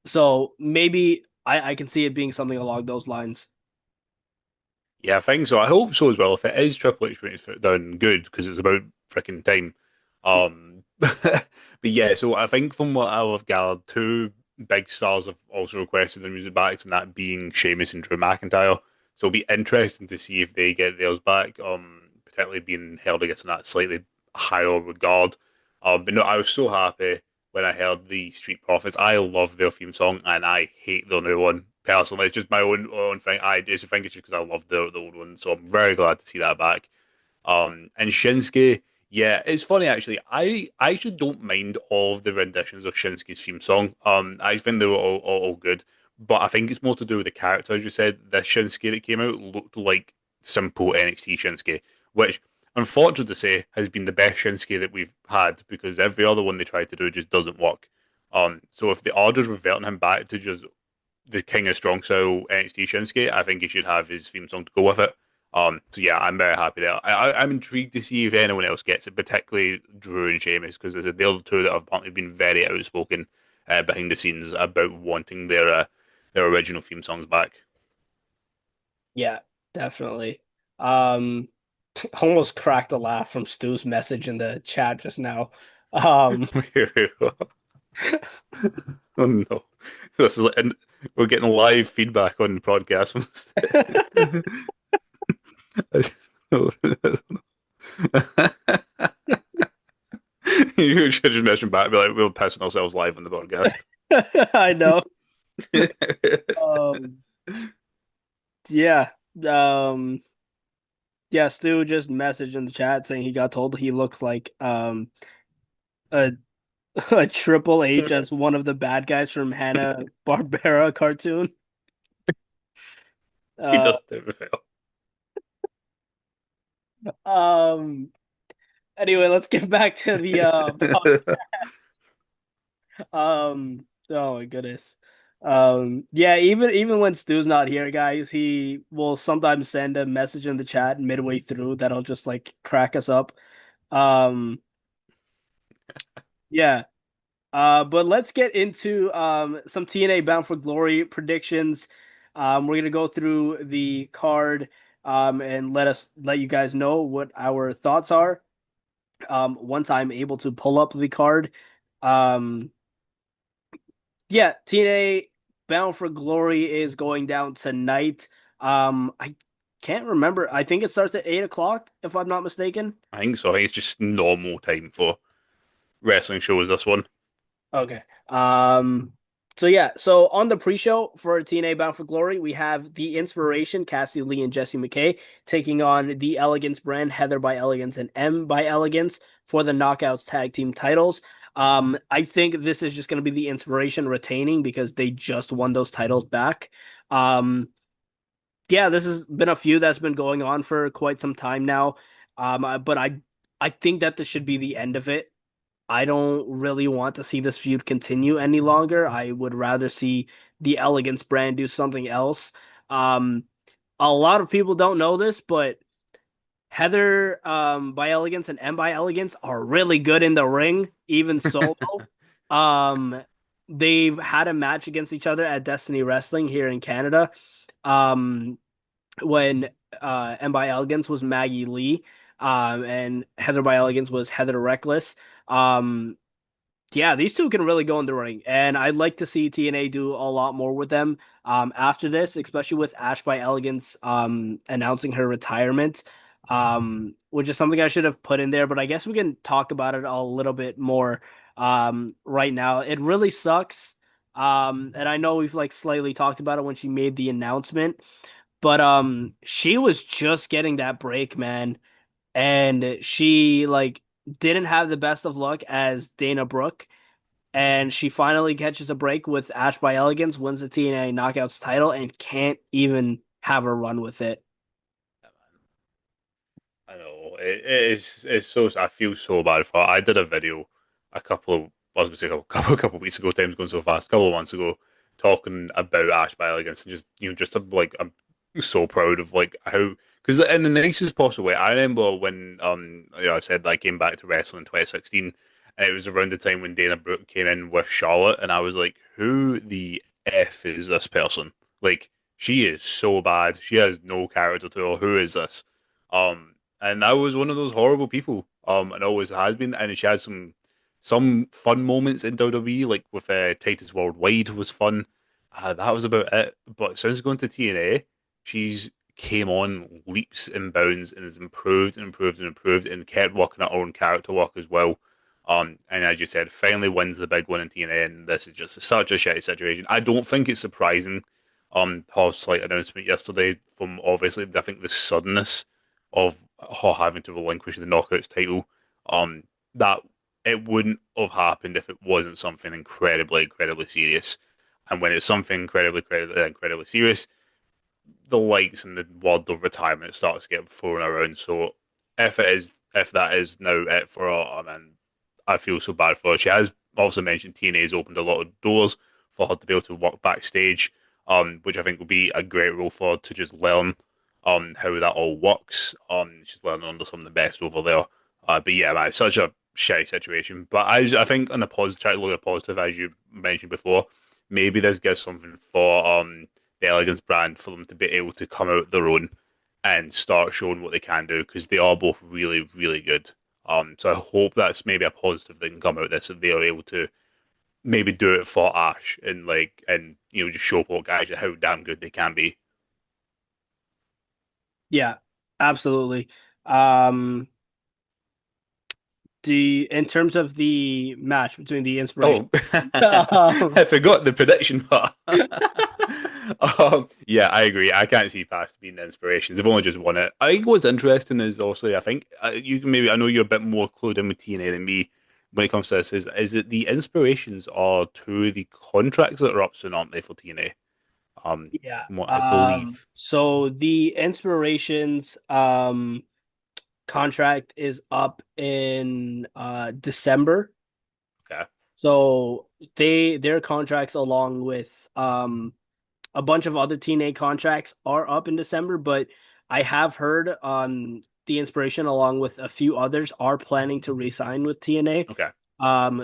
so maybe I can see it being something along those lines. Yeah, I think so. I hope so as well. If it is Triple H putting his foot down, good because it's about freaking time. But yeah, so I think from what I've gathered, two big stars have also requested their music back, and that being Sheamus and Drew McIntyre. So it'll be interesting to see if they get theirs back. Particularly being held against in that slightly higher regard. But no, I was so happy when I heard the Street Profits. I love their theme song, and I hate their new one personally. It's just my own thing. I just think it's just because I love the old one, so I'm very glad to see that back. And Shinsuke, yeah, it's funny actually. I actually don't mind all of the renditions of Shinsuke's theme song. I think they were all good, but I think it's more to do with the character. As you said, the Shinsuke that came out looked like simple NXT Shinsuke, which, unfortunate to say, has been the best Shinsuke that we've had because every other one they tried to do just doesn't work. So if they are just reverting him back to just the King of Strong Style NXT Shinsuke, I think he should have his theme song to go with it. So yeah, I'm very happy there. I'm intrigued to see if anyone else gets it, particularly Drew and Sheamus, because they're the other two that have apparently been very outspoken behind the scenes about wanting their original theme songs back. Yeah, definitely. Um, almost cracked a laugh from Stu's message in the chat just now. Um, Oh no, this is and we're getting live feedback on the podcast. You should just mention back, be like, we're pissing ourselves live on the podcast. I know. Um, yeah. Um, yeah, Stu just messaged in the chat saying he got told he looks like a a Triple H as one of the bad guys from Hanna-Barbera cartoon. He Uh, does do it fail. um anyway, let's get back to the podcast. Oh my goodness. Yeah, even when Stu's not here, guys, he will sometimes send a message in the chat midway through that'll just like crack us up. Um, yeah. But let's get into some TNA Bound for Glory predictions. We're gonna go through the card and let you guys know what our thoughts are. Once I'm able to pull up the card. Um, yeah, TNA Bound for Glory is going down tonight. I can't remember. I think it starts at 8 o'clock, if I'm not mistaken. I think so. I think it's just normal time for wrestling shows, this one. Okay. So yeah, so on the pre-show for TNA Bound for Glory, we have the Inspiration, Cassie Lee and Jessie McKay, taking on the Elegance brand, Heather by Elegance and M by Elegance for the Knockouts tag team titles. I think this is just going to be the Inspiration retaining because they just won those titles back. Um, yeah, this has been a feud that's been going on for quite some time now. But I think that this should be the end of it. I don't really want to see this feud continue any longer. I would rather see the Elegance brand do something else. Um, a lot of people don't know this, but Heather by Elegance and M by Elegance are really good in the ring, even solo. Um, they've had a match against each other at Destiny Wrestling here in Canada. Um, when M by Elegance was Maggie Lee, and Heather by Elegance was Heather Reckless. Um, yeah, these two can really go in the ring, and I'd like to see TNA do a lot more with them after this, especially with Ash by Elegance announcing her retirement, which is something I should have put in there, but I guess we can talk about it a little bit more right now. It really sucks, and I know we've like slightly talked about it when she made the announcement, but she was just getting that break, man, and she like didn't have the best of luck as Dana Brooke, and she finally catches a break with Ash by Elegance, wins the TNA Knockouts title, and can't even have a run with it. I know it is. It's so. I feel so bad for. I did a video a couple of. I was going to say a couple of weeks ago. Time's going so fast. A couple of months ago, talking about Ash by Elegance and just just like I'm so proud of like how because in the nicest possible way. I remember when I said that I came back to wrestling in 2016, and it was around the time when Dana Brooke came in with Charlotte, and I was like, who the f is this person? Like she is so bad. She has no character to her. Who is this? And I was one of those horrible people, and always has been. And she had some fun moments in WWE, like with Titus Worldwide was fun. That was about it. But since going to TNA, she's came on leaps and bounds and has improved and improved and improved and kept working her own character work as well. And as you said, finally wins the big one in TNA, and this is just such a shitty situation. I don't think it's surprising. Her slight announcement yesterday from obviously I think the suddenness of her having to relinquish the Knockouts title, that it wouldn't have happened if it wasn't something incredibly, incredibly serious. And when it's something incredibly, incredibly, incredibly serious, the lights and the word of retirement starts to get thrown around. So if that is now it for her, I mean, I feel so bad for her. She has also mentioned TNA has opened a lot of doors for her to be able to work backstage, which I think will be a great role for her to just learn how that all works. She's learning under some of the best over there. But yeah, man, it's such a shitty situation. But I think on the positive, try to look at the positive, as you mentioned before, maybe this gives something for the Elegance brand for them to be able to come out their own and start showing what they can do because they are both really, really good. So I hope that's maybe a positive that can come out of this, that they are able to maybe do it for Ash and just show poor guys how damn good they can be. Yeah, absolutely. Um, in terms of the match between the Inspiration, Oh, um, I forgot the prediction part. Yeah, I agree. I can't see past being the inspirations. They've only just won it. I think what's interesting is also, I think you can maybe, I know you're a bit more clued in with TNA than me when it comes to this, is that the inspirations are two of the contracts that are up soon, aren't they, for TNA? yeah. From what I believe. So the Inspirations contract is up in December. Okay. So their contracts along with a bunch of other TNA contracts are up in December, but I have heard the Inspiration along with a few others are planning to re-sign with TNA. Okay.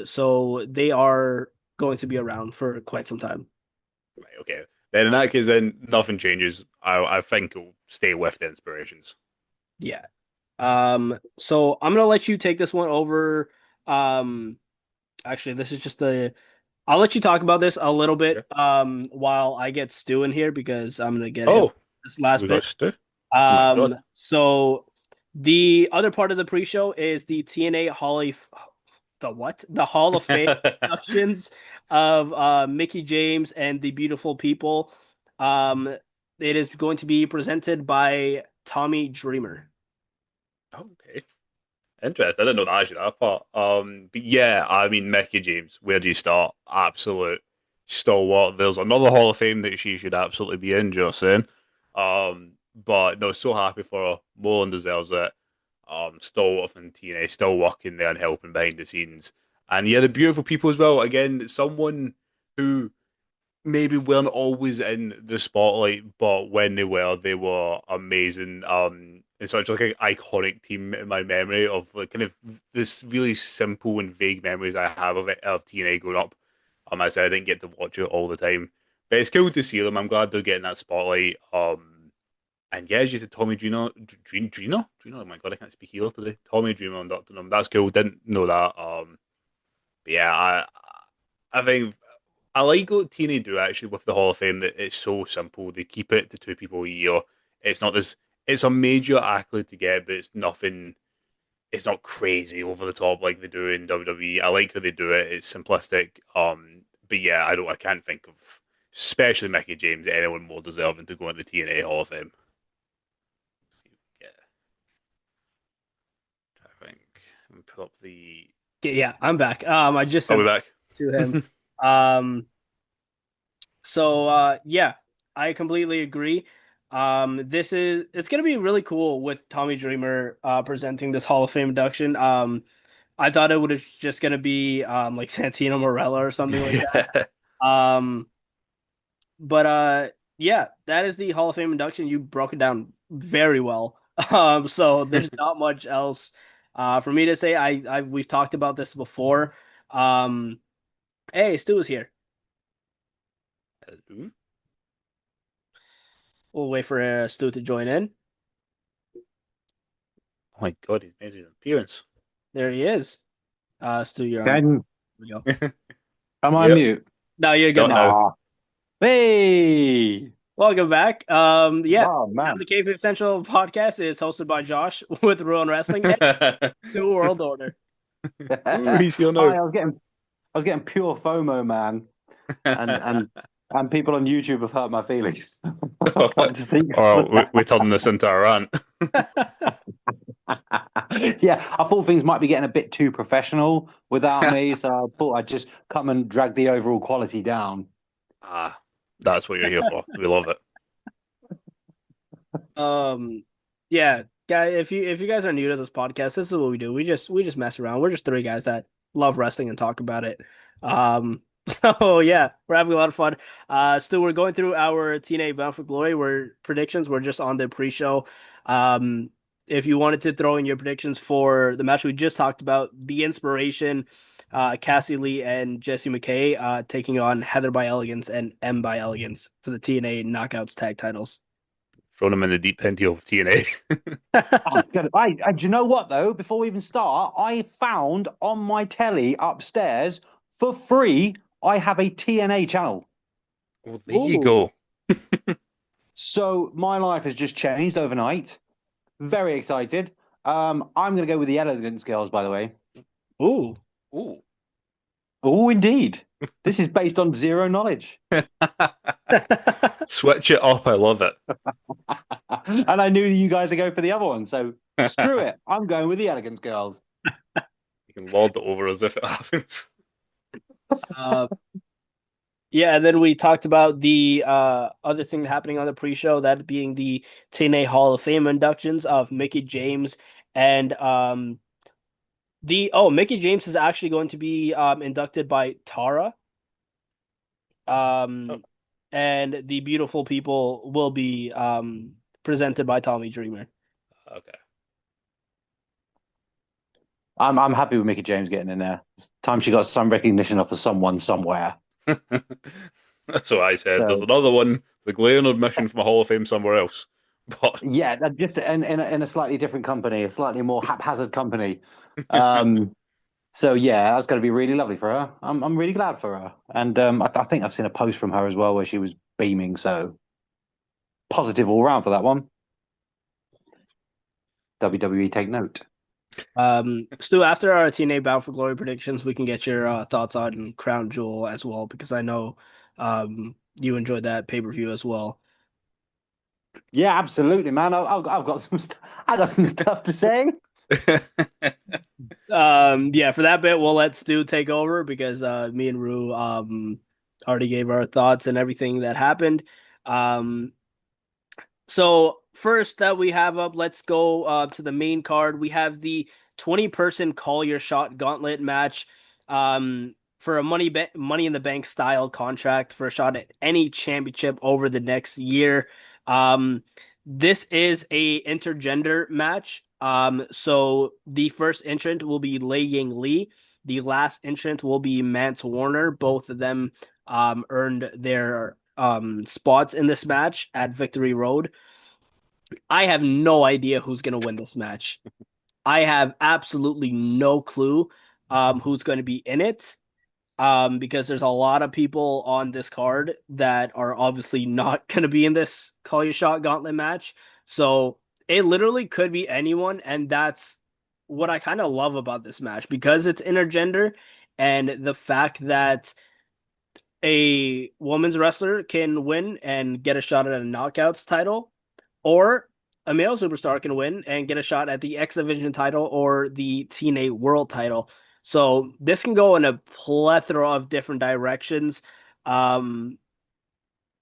So they are going to be around for quite some time. Right. Okay. Then in that case, then nothing changes. I think it'll stay with the inspirations. Yeah. So I'm gonna let you take this one over. Um, Actually, this is just the. I'll let you talk about this a little Okay. bit while I get Stu in here because I'm gonna get him Oh, this last we got bit. Stu. Oh my God. So the other part of the pre-show is the TNA the what? The Hall of Fame productions of Mickey James and the Beautiful People. Um, it is going to be presented by Tommy Dreamer. Okay. Interesting. I didn't know that actually that part. But yeah, I mean Mickey James, where do you start? Absolute stalwart. There's another Hall of Fame that she should absolutely be in, just saying. But no, so happy for her. More than deserves it. Stalwart from TNA, still working there and helping behind the scenes. And yeah, the beautiful people as well. Again, someone who maybe weren't always in the spotlight, but when they were amazing. And such like an iconic team in my memory of like kind of this really simple and vague memories I have of it of TNA growing up. I said I didn't get to watch it all the time, but it's cool to see them. I'm glad they're getting that spotlight. And yeah, as you said, Tommy Dreamer. Oh my god, I can't speak either today. Tommy Dreamer and Doctor Num. That's cool. Didn't know that. But yeah, I think I like what TNA do actually with the Hall of Fame. That it's so simple. They keep it to two people a year. It's not this. It's a major accolade to get, but it's nothing. It's not crazy over the top like they do in WWE. I like how they do it. It's simplistic. But yeah, I don't. I can't think of, especially Mickey James, anyone more deserving to go into the TNA Hall of Fame. Yeah, I think. Let me pull up the. Yeah, I'm back. I just I'll be sent back. to him. Um, yeah, I completely agree. It's gonna be really cool with Tommy Dreamer presenting this Hall of Fame induction. I thought it would have just gonna be like Santino Marella or something like that. Yeah. Um, but yeah, that is the Hall of Fame induction. You broke it down very well. So there's not much else for me to say. We've talked about this before. Um, hey, Stu is here. Oh We'll wait for Stu to join in. my god, he's made an appearance. There he is. Stu, you're on. Then Here we go. am I Yep. mute? No, you're good Not now. now. Ah, hey! Welcome back. Yeah. Oh Now man. the Kayfabe Central podcast is hosted by Josh with Ruin Wrestling and New World Order. Ooh, he's here now. I was getting pure FOMO, man, and and and people on YouTube have hurt my feelings. I just think, Oh, we're turning this into a rant. yeah, I thought things might be getting a bit too professional without me, so I thought I'd just come and drag the overall quality down. Ah, that's what you're here for. We love it. Yeah, guys, if you guys are new to this podcast, this is what we do. We just mess around. We're just three guys that love wrestling and talk about it. So yeah, we're having a lot of fun. Still we're going through our TNA Bound for Glory where predictions. We're just on the pre-show. Um, if you wanted to throw in your predictions for the match we just talked about, the Inspiration, Cassie Lee and Jessie McKay, taking on Heather by Elegance and M by Elegance for the TNA Knockouts tag titles. Thrown him in the deep end here with TNA. Do you know what though? Before we even start, I found on my telly upstairs for free. I have a TNA channel, Well, there you Ooh. go. so my life has just changed overnight. Very excited. I'm going to go with the Elegance Girls, by the way. Ooh. Ooh. Oh, indeed. This is based on zero knowledge, Switch it up. I love it. and I knew you guys would go for the other one, so screw it. I'm going with the Elegance Girls. You can lord it over as if it happens. Uh, yeah, and then we talked about the other thing happening on the pre-show, that being the TNA Hall of Fame inductions of Mickey James and Mickey James is actually going to be inducted by Tara. Oh, Um and the Beautiful People will be presented by Tommy Dreamer. okay. I'm happy with Mickey James getting in there. It's time she got some recognition off of someone somewhere. That's what I said. There's So another one, the glaring admission from a Hall of Fame somewhere else. But yeah, just in a slightly different company, a slightly more haphazard company. Um, so yeah, that's going to be really lovely for her. I'm really glad for her, and I think I've seen a post from her as well where she was beaming. So positive all round for that one. WWE take note. Stu, after our TNA Bound for Glory predictions, we can get your thoughts on Crown Jewel as well, because I know you enjoyed that pay-per-view as well. Yeah, absolutely, man. I've got some I got some stuff to say. Yeah, for that bit, we'll let Stu take over because me and Rue already gave our thoughts and everything that happened. Um, So first that we have up, let's go to the main card. We have the 20-person call your shot gauntlet match for a money in the bank style contract for a shot at any championship over the next year. Um, this is a intergender match. So the first entrant will be Lei Ying Lee. The last entrant will be Mance Warner. Both of them earned their spots in this match at Victory Road. I have no idea who's going to win this match. I have absolutely no clue who's going to be in it because there's a lot of people on this card that are obviously not going to be in this Call Your Shot Gauntlet match. So it literally could be anyone, and that's what I kind of love about this match because it's intergender and the fact that a women's wrestler can win and get a shot at a knockouts title, or a male superstar can win and get a shot at the X Division title or the TNA World title. So this can go in a plethora of different directions. Um,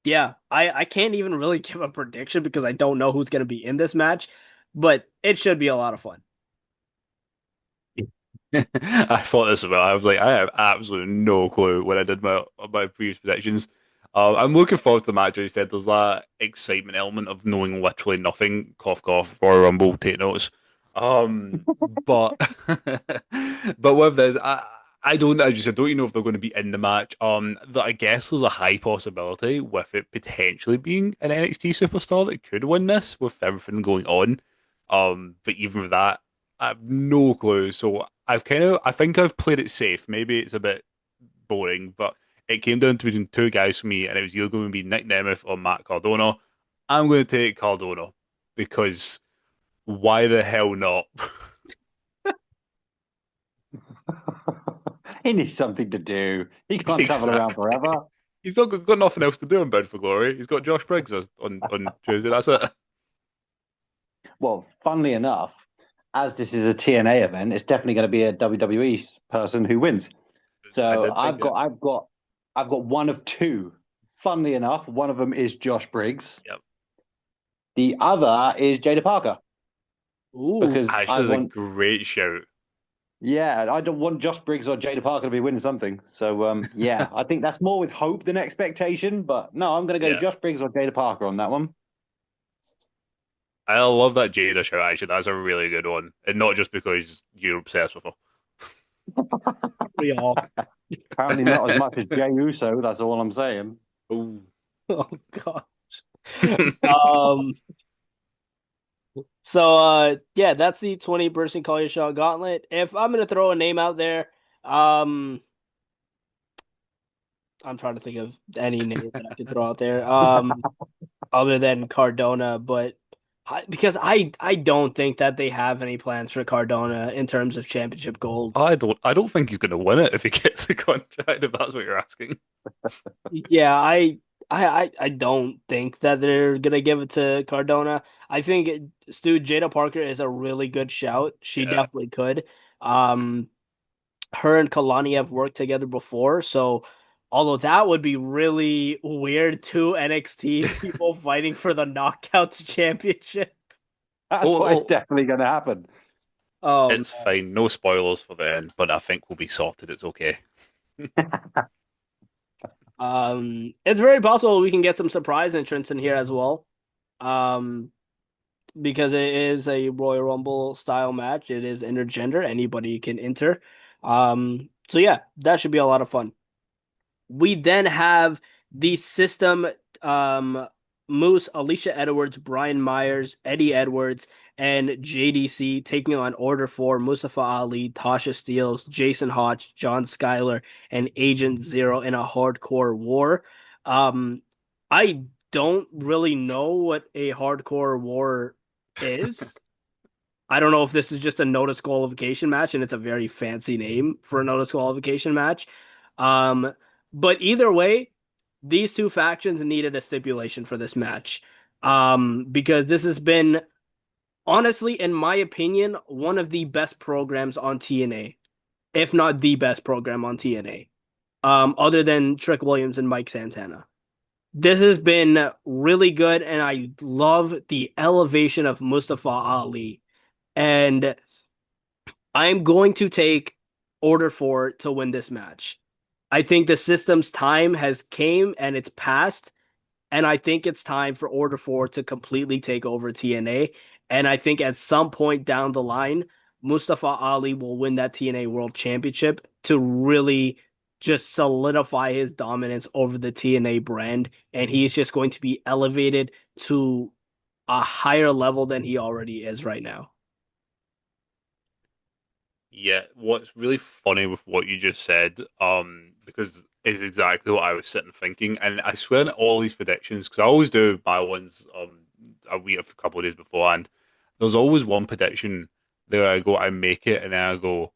yeah, I can't even really give a prediction because I don't know who's going to be in this match, but it should be a lot of fun. I thought this about. I was like, I have absolutely no clue when I did my previous predictions. I'm looking forward to the match. As you said, there's that excitement element of knowing literally nothing. Cough, cough. Royal Rumble, take notes. But but with this, I don't. As you said, don't you know if they're going to be in the match? That I guess there's a high possibility with it potentially being an NXT superstar that could win this with everything going on. But even with that. I have no clue. So I think I've played it safe. Maybe it's a bit boring, but it came down to between two guys for me, and it was either going to be Nick Nemeth or Matt Cardona. I'm going to take Cardona because why the hell not? He needs something to do. He can't travel around Exactly. forever. He's not got nothing else to do in Bound for Glory. He's got Josh Briggs on Tuesday. That's it. Well, funnily enough, as this is a TNA event, it's definitely going to be a WWE person who wins. I So did think it. I've got one of two. Funnily enough, one of them is Josh Briggs. Yep. The other is Jada Parker Ooh, because I Actually, that's a want, great shout. yeah, I don't want Josh Briggs or Jada Parker to be winning something. So yeah, I think that's more with hope than expectation. But no, I'm going to go Yeah. Josh Briggs or Jada Parker on that one. I love that Jada shout, actually. That's a really good one. And not just because you're obsessed with we all. Apparently not as much as Jey Uso. That's all I'm saying. her. Ooh. Oh gosh. Um. So yeah, that's the 20-person call your shot gauntlet. If I'm gonna throw a name out there, um I'm trying to think of any name that I could throw out there. Other than Cardona, but because I don't think that they have any plans for Cardona in terms of championship gold. I don't think he's going to win it if he gets the contract, if that's what you're asking. Yeah, I don't think that they're gonna give it to Cardona. I think Stu Jada Parker is a really good shout. She Yeah. definitely could. Um, her and Kalani have worked together before, so although that would be really weird, two NXT people fighting for the Knockouts Championship. That's Oh, what is oh, definitely going to happen. it's Um, fine. No spoilers for the end, but I think we'll be sorted. It's okay. it's very possible we can get some surprise entrants in here as well. Um, because it is a Royal Rumble style match. It is intergender. Anybody can enter. So yeah, that should be a lot of fun. We then have the system um Moose, Alicia Edwards, Brian Myers, Eddie Edwards, and JDC taking on Order 4, Mustafa Ali, Tasha Steeles, Jason Hodge, John Schuyler, and Agent Zero in a hardcore war. Um, I don't really know what a hardcore war is. I don't know if this is just a no disqualification match, and it's a very fancy name for a no disqualification match. Um, but either way, these two factions needed a stipulation for this match. Because this has been, honestly, in my opinion, one of the best programs on TNA, if not the best program on TNA, other than Trick Williams and Mike Santana. This has been really good, and I love the elevation of Mustafa Ali. And I'm going to take Order 4 to win this match. I think the system's time has came and it's passed, and I think it's time for Order 4 to completely take over TNA. And I think at some point down the line, Mustafa Ali will win that TNA World Championship to really just solidify his dominance over the TNA brand. And he's just going to be elevated to a higher level than he already is right now. Yeah, what's really funny with what you just said, because it's exactly what I was sitting thinking, and I swear in all these predictions, because I always do my ones a week, a couple of days beforehand. There's always one prediction there I go, I make it, and then I go,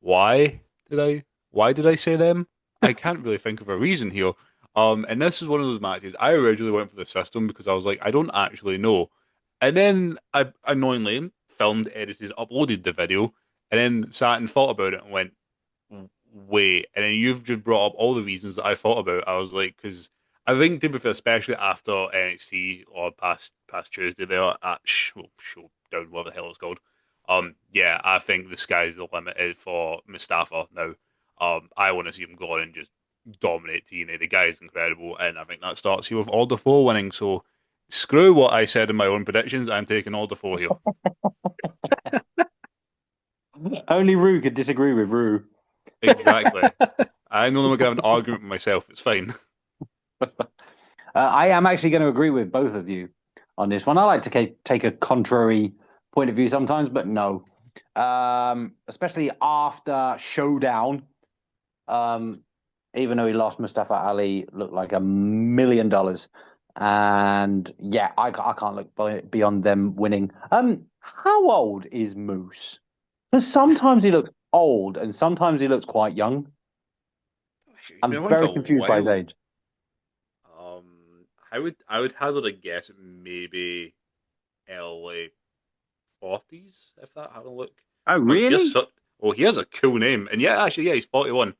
why did I, why did I say them? I can't really think of a reason here. And this is one of those matches. I originally went for the system because I was like, I don't actually know, and then I annoyingly filmed, edited, uploaded the video and then sat and thought about it and went, wait. And then you've just brought up all the reasons that I thought about. I was like, because I think, to be fair, especially after NXT or past Tuesday there at Showdown, whatever the hell it's called. Yeah, I think the sky's the limit for Mustafa now. I want to see him go on and just dominate TNA. The guy is incredible, and I think that starts here with Order 4 winning. So screw what I said in my own predictions. I'm taking Order 4 here. Only Rue could disagree with Rue. Exactly. I'm the only one going to have an argument with myself. It's fine. I am actually going to agree with both of you on this one. I like to take a contrary point of view sometimes, but no. Especially after Showdown, even though he lost, Mustafa Ali looked like $1 million. And yeah, I can't look beyond them winning. How old is Moose? Because sometimes he looks old and sometimes he looks quite young. He's been I'm around for very a confused by his while. age. Um, I would hazard a guess at maybe early 40s if that had a look. Oh, Well, really? he has a cool name, and yeah, actually, yeah, he's 41.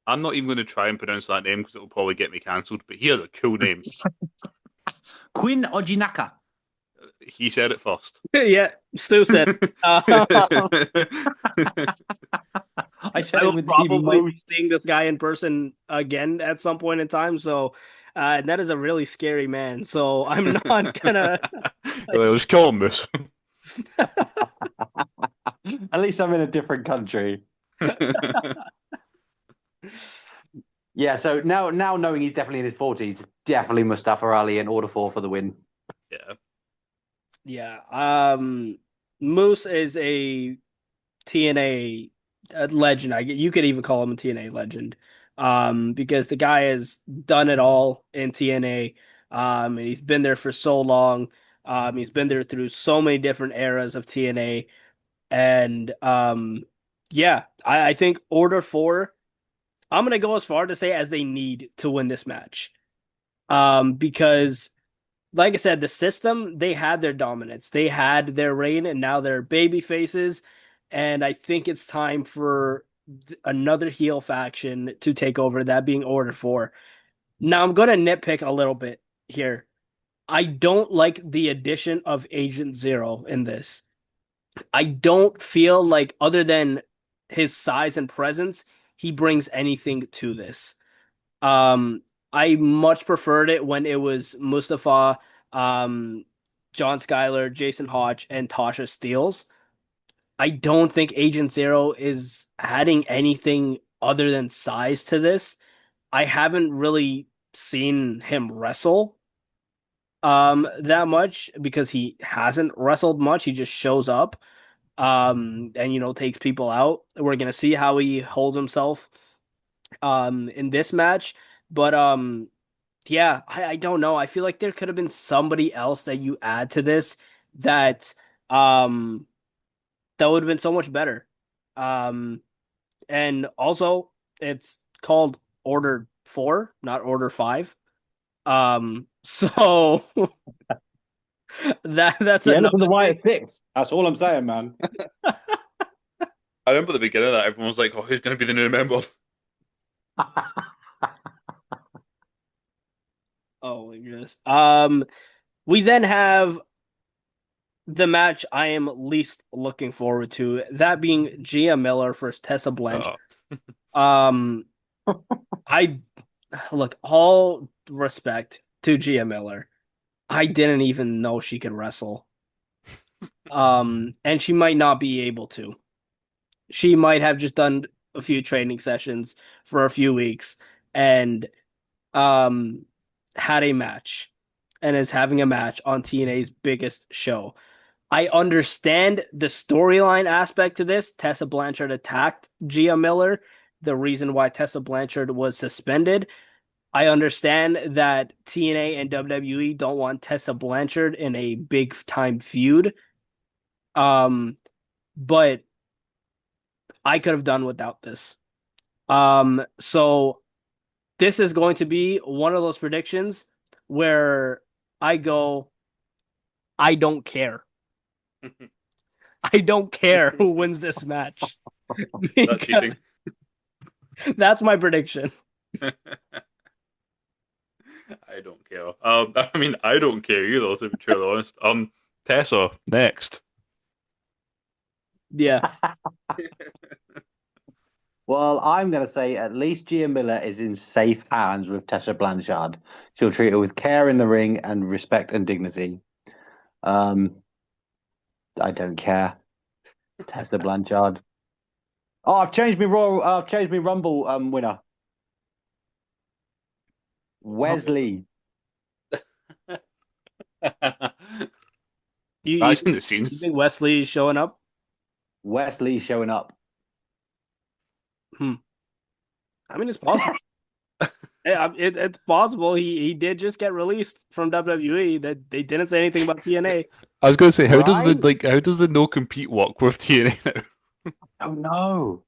I'm not even going to try and pronounce that name because it'll probably get me cancelled. But he has a cool name. Quinn Ojinaka. He said it first. Yeah, Stu said. I said I it will with Stevie probably Mo. be seeing this guy in person again at some point in time. So, and that is a really scary man. So I'm not gonna. Let's call him this. At least I'm in a different country. Yeah, so now knowing he's definitely in his 40s, definitely Mustafa Ali in Order 4 for the win. Yeah. Yeah. Moose is a TNA legend. You could even call him a TNA legend. Because the guy has done it all in TNA. And he's been there for so long. He's been there through so many different eras of TNA. And yeah, I think Order 4, I'm gonna go as far to say as they need to win this match. Because like I said, the system, they had their dominance. They had their reign and now they're baby faces. And I think it's time for another heel faction to take over, that being Order 4. Now I'm gonna nitpick a little bit here. I don't like the addition of Agent Zero in this. I don't feel like, other than his size and presence, he brings anything to this. Um, I much preferred it when it was Mustafa, um, John Schuyler, Jason Hodge, and Tasha Steeles. I don't think Agent Zero is adding anything other than size to this. I haven't really seen him wrestle that much because he hasn't wrestled much. He just shows up and takes people out. We're gonna see how he holds himself in this match. But yeah, I don't know. I feel like there could have been somebody else that you add to this that um that would have been so much better. Um and also it's called Order 4, not Order 5. So that's Yeah, another look at the why thing. it's six. That's all I'm saying, man. I remember the beginning of that, everyone was like, "Oh, who's going to be the new member?" Oh my goodness. We then have the match I am least looking forward to, that being Gia Miller versus Tessa Blanchard. Oh, Um, I look, all respect to Gia Miller. I didn't even know she could wrestle. And she might not be able to. She might have just done a few training sessions for a few weeks and um had a match and is having a match on TNA's biggest show. I understand the storyline aspect to this. Tessa Blanchard attacked Gia Miller, the reason why Tessa Blanchard was suspended. I understand that TNA and WWE don't want Tessa Blanchard in a big time feud. Um, but I could have done without this. So this is going to be one of those predictions where I go, I don't care. I don't care who wins this match that's because cheating. that's my prediction. I don't care. I mean, I don't care either, to be truly honest. Tessa next. Yeah. Well, I'm going to say at least Gia Miller is in safe hands with Tessa Blanchard. She'll treat her with care in the ring and respect and dignity. Um, I don't care. Tessa Blanchard. Oh, I've changed my Royal. I've changed my Rumble winner. Wesley. You you, Imagine the you scenes. think Wesley's showing up? Wesley showing up. Hmm. I mean, it's possible. It's possible he did just get released from WWE. That they didn't say anything about TNA. I was going to say, Right? how does the no compete work with TNA now? Oh no.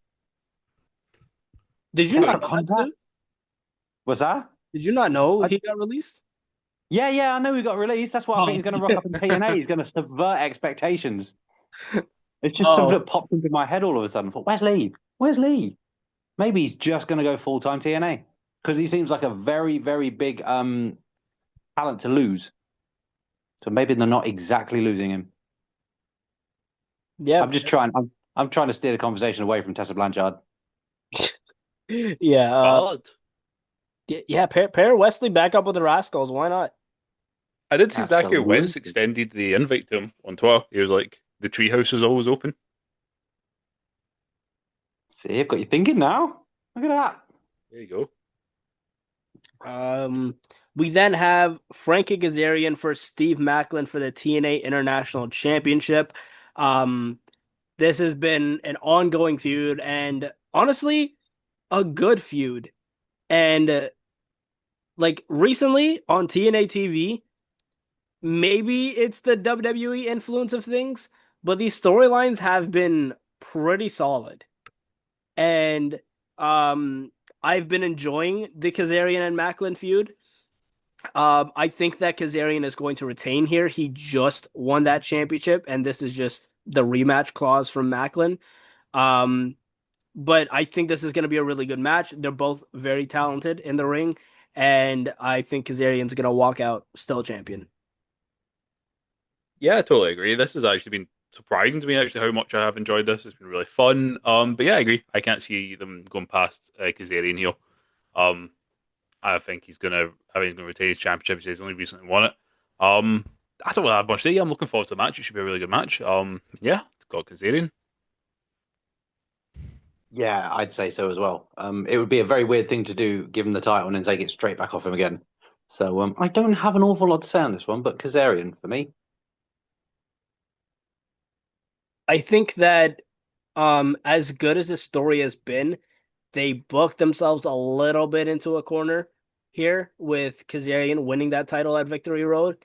Did Does you he have a not know that, contract? Stu? What's that? Did you not know I, he got released? yeah, yeah, I know he got released. That's why I think Oh, he's going to rock up in TNA. He's going to subvert expectations. It's just something oh, that popped into my head all of a sudden. I thought, where's Lee? Where's Lee? Maybe he's just going to go full time TNA because he seems like a very, very big talent to lose. So maybe they're not exactly losing him. yeah, I'm just trying. I'm trying to steer the conversation away from Tessa Blanchard. yeah, Valid. yeah. Pair Wesley back up with the Rascals. Why not? I did see Zachary Absolutely. Wentz extended the invite to him on Twitter. He was like, the treehouse is always open. See, I've got you thinking now. Look at that. There you go. Um, we then have Frankie Kazarian for Steve Macklin for the TNA International Championship. Um, this has been an ongoing feud and honestly, a good feud. And like recently on TNA TV, maybe it's the WWE influence of things, but these storylines have been pretty solid. And um, I've been enjoying the Kazarian and Macklin feud. I think that Kazarian is going to retain here. He just won that championship, and this is just the rematch clause from Macklin. Um, but I think this is going to be a really good match. They're both very talented in the ring, and I think Kazarian's going to walk out still champion. Yeah, I totally agree. This has actually been surprising to me actually how much I have enjoyed this. It's been really fun. But yeah, I agree. I can't see them going past Kazarian here. Um, I think he's gonna retain his championship. He's only recently won it. Um, I don't really have much to say. I'm looking forward to the match. It should be a really good match. Yeah, it's got Kazarian. Yeah, I'd say so as well. It would be a very weird thing to do, give him the title and then take it straight back off him again. So I don't have an awful lot to say on this one, but Kazarian for me. I think that as good as the story has been, they booked themselves a little bit into a corner here with Kazarian winning that title at Victory Road.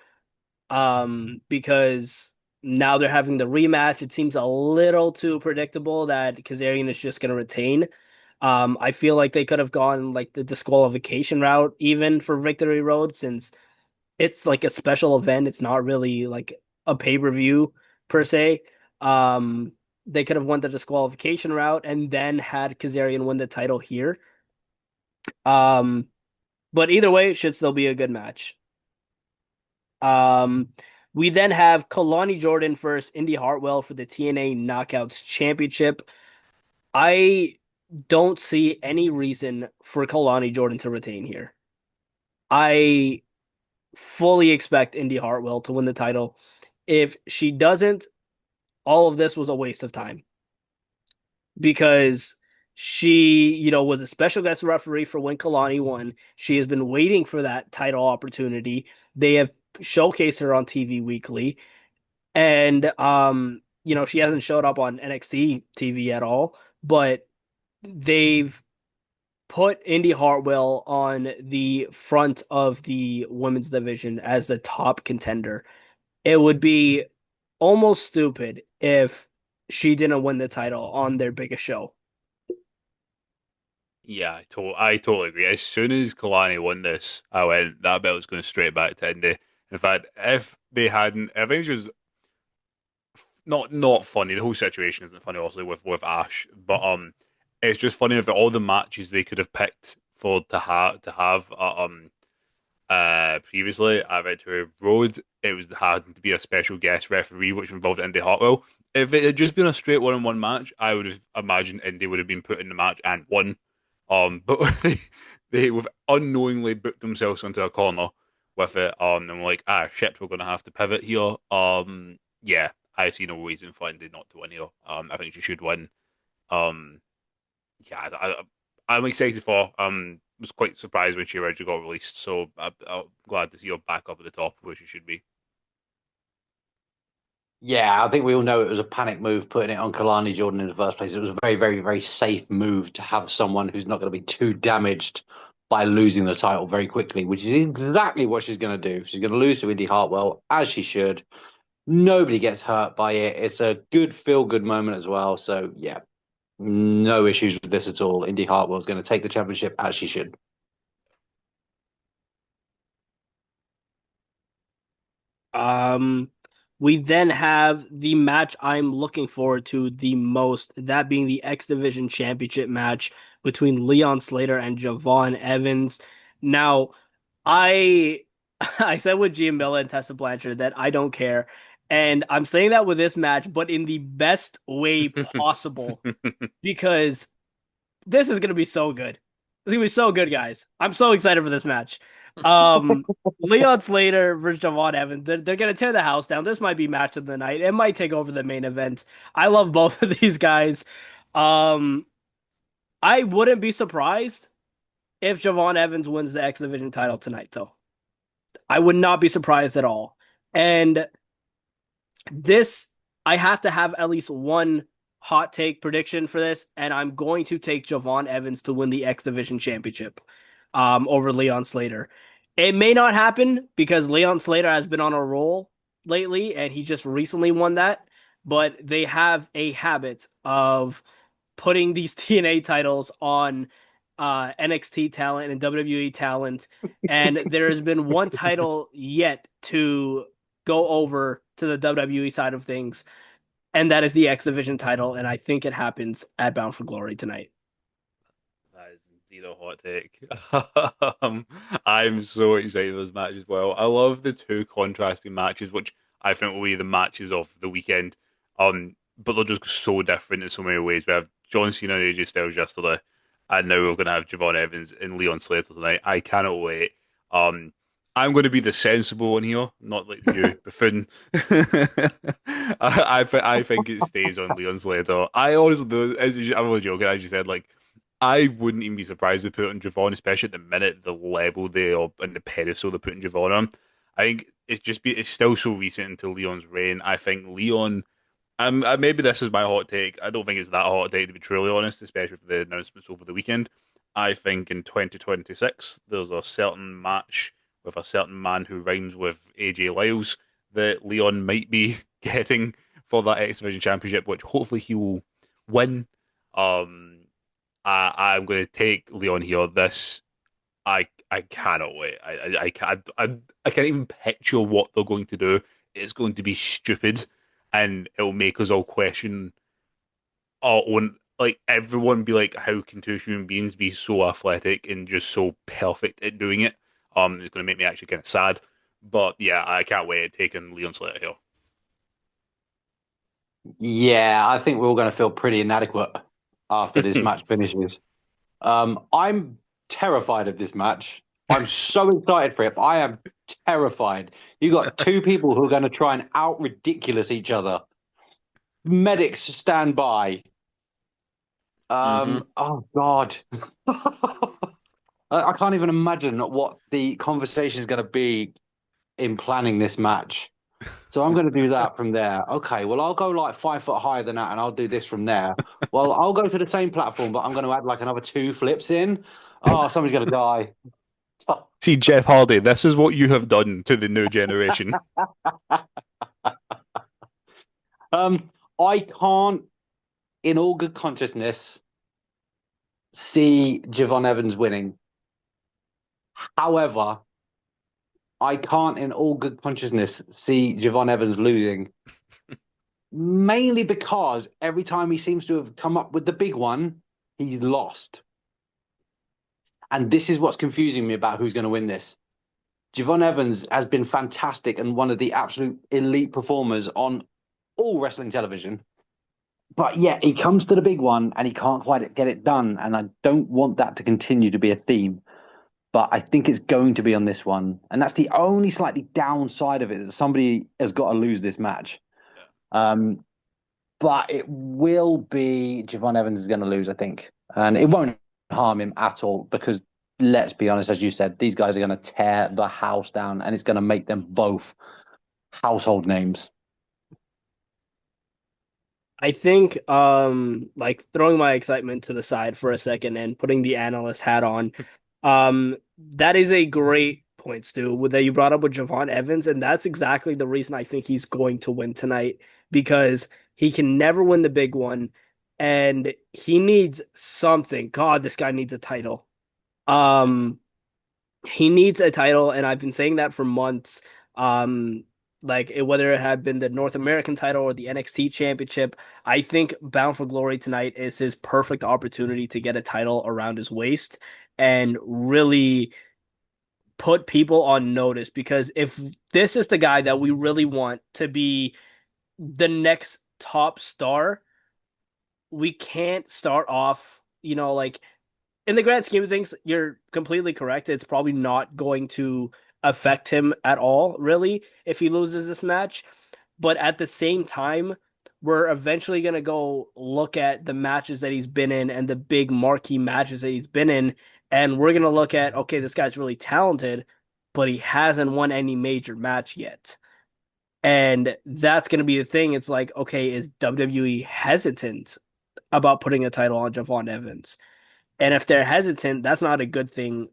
Because now they're having the rematch. It seems a little too predictable that Kazarian is just going to retain. I feel like they could have gone like the disqualification route even for Victory Road since it's like a special event. It's not really like a pay-per-view per se. Um, they could have went the disqualification route and then had Kazarian win the title here. Um, but either way, it should still be a good match. Um, we then have Kalani Jordan versus Indy Hartwell for the TNA Knockouts Championship. I don't see any reason for Kalani Jordan to retain here. I fully expect Indy Hartwell to win the title. If she doesn't, all of this was a waste of time because she, was a special guest referee for when Kalani won. She has been waiting for that title opportunity. They have showcased her on TV weekly. And she hasn't showed up on NXT TV at all, but they've put Indy Hartwell on the front of the women's division as the top contender. It would be almost stupid if she didn't win the title on their biggest show. Yeah, I totally agree. As soon as Kalani won this, I went, that belt's going straight back to Indy. In fact, if they hadn't, I think it was not funny. The whole situation isn't funny, obviously, with Ash, but it's just funny of all the matches they could have picked for to have previously at Victory Road. It was had to be a special guest referee, which involved Indy Hartwell. If it had just been a straight one-on-one match, I would have imagined Indy would have been put in the match and won. But they have unknowingly booked themselves into a corner with it. And we're like, shit, we're gonna have to pivot here. Yeah, I see no reason for Indy not to win here. I think she should win. Um, yeah, I'm excited for. Was quite surprised when she originally got released, so I'm glad to see her back up at the top where she should be. Yeah, I think we all know it was a panic move putting it on Kalani Jordan in the first place. It was a very, very, very safe move to have someone who's not going to be too damaged by losing the title very quickly, which is exactly what she's going to do. She's going to lose to Indy Hartwell, as she should. Nobody gets hurt by it. It's a good feel good moment as well. So, yeah, no issues with this at all. Indy Hartwell's going to take the championship as she should. Um, we then have the match I'm looking forward to the most, that being the X Division Championship match between Leon Slater and Javon Evans. Now, I I said with Gia Miller and Tessa Blanchard that I don't care. And I'm saying that with this match, but in the best way possible, because this is gonna be so good. It's gonna be so good, guys. I'm so excited for this match. Um, Leon Slater versus Javon Evans. They're gonna tear the house down. This might be match of the night. It might take over the main event. I love both of these guys. Um, I wouldn't be surprised if Javon Evans wins the X Division title tonight, though. I would not be surprised at all. And this, I have to have at least one hot take prediction for this, and I'm going to take Javon Evans to win the X Division Championship over Leon Slater. It may not happen because Leon Slater has been on a roll lately, and he just recently won that. But they have a habit of putting these TNA titles on NXT talent and WWE talent, and there has been one title yet to go over to the WWE side of things, and that is the X Division title, and I think it happens at Bound for Glory tonight. That is indeed a hot take. um, I'm so excited for this match as well. I love the two contrasting matches, which I think will be the matches of the weekend. But they're just so different in so many ways. We have John Cena and AJ Styles yesterday, and now we're going to have Javon Evans and Leon Slater tonight. I cannot wait. Um, I'm going to be the sensible one here, not like you, buffoon. I think it stays on Leon's letter. I honestly, though, I'm only joking, as you said, like, I wouldn't even be surprised if they put on Javon, especially at the minute, the level they are and the pedestal they're putting Javon on. I think it's still so recent into Leon's reign. I think Leon, maybe this is my hot take. I don't think it's that hot take to be truly honest, especially with the announcements over the weekend. I think in 2026 there's a certain match with a certain man who rhymes with AJ Lyles that Leon might be getting for that X Division Championship, which hopefully he will win. Um, I'm going to take Leon here. I cannot wait. I can't even picture what they're going to do. It's going to be stupid, and it'll make us all question our own. Like everyone be like, how can two human beings be so athletic and just so perfect at doing it? It's going to make me actually kind of sad. But yeah, I can't wait taking Leon Slater here. Yeah, I think we're all going to feel pretty inadequate after this match finishes. I'm terrified of this match. I'm so excited for it, but I am terrified. You got two people who are going to try and out ridiculous each other. Medics stand by. hmm Oh God. I can't even imagine what the conversation is going to be in planning this match. So I'm going to do that from there. Okay, well, I'll go like 5 foot higher than that and I'll do this from there. Well, I'll go to the same platform, but I'm going to add like another two flips in. Oh, somebody's going to die. See, Jeff Hardy, this is what you have done to the new generation. Um, I can't, in all good consciousness, see Javon Evans winning. However, I can't, in all good consciousness, see Javon Evans losing. Mainly because every time he seems to have come up with the big one, he's lost. And this is what's confusing me about who's going to win this. Javon Evans has been fantastic and one of the absolute elite performers on all wrestling television. But yeah, he comes to the big one and he can't quite get it done. And I don't want that to continue to be a theme. But I think it's going to be on this one. And that's the only slightly downside of it, that somebody has got to lose this match. Um, but it will be Javon Evans is going to lose, I think. And it won't harm him at all because let's be honest, as you said, these guys are going to tear the house down and it's going to make them both household names. I think like throwing my excitement to the side for a second and putting the analyst hat on, that is a great point, Stu, that you brought up with Javon Evans, and that's exactly the reason I think he's going to win tonight because he can never win the big one, and he needs something. God, this guy needs a title. Um, he needs a title, and I've been saying that for months. Um, whether it had been the North American title or the NXT Championship, I think Bound for Glory tonight is his perfect opportunity to get a title around his waist and really put people on notice. Because if this is the guy that we really want to be the next top star, we can't start off, like in the grand scheme of things, you're completely correct. It's probably not going to affect him at all, really, if he loses this match. But at the same time, we're eventually going to go look at the matches that he's been in and the big marquee matches that he's been in. And we're going to look at, okay, this guy's really talented, but he hasn't won any major match yet. And that's going to be the thing. It's like, okay, is WWE hesitant about putting a title on Javon Evans? And if they're hesitant, that's not a good thing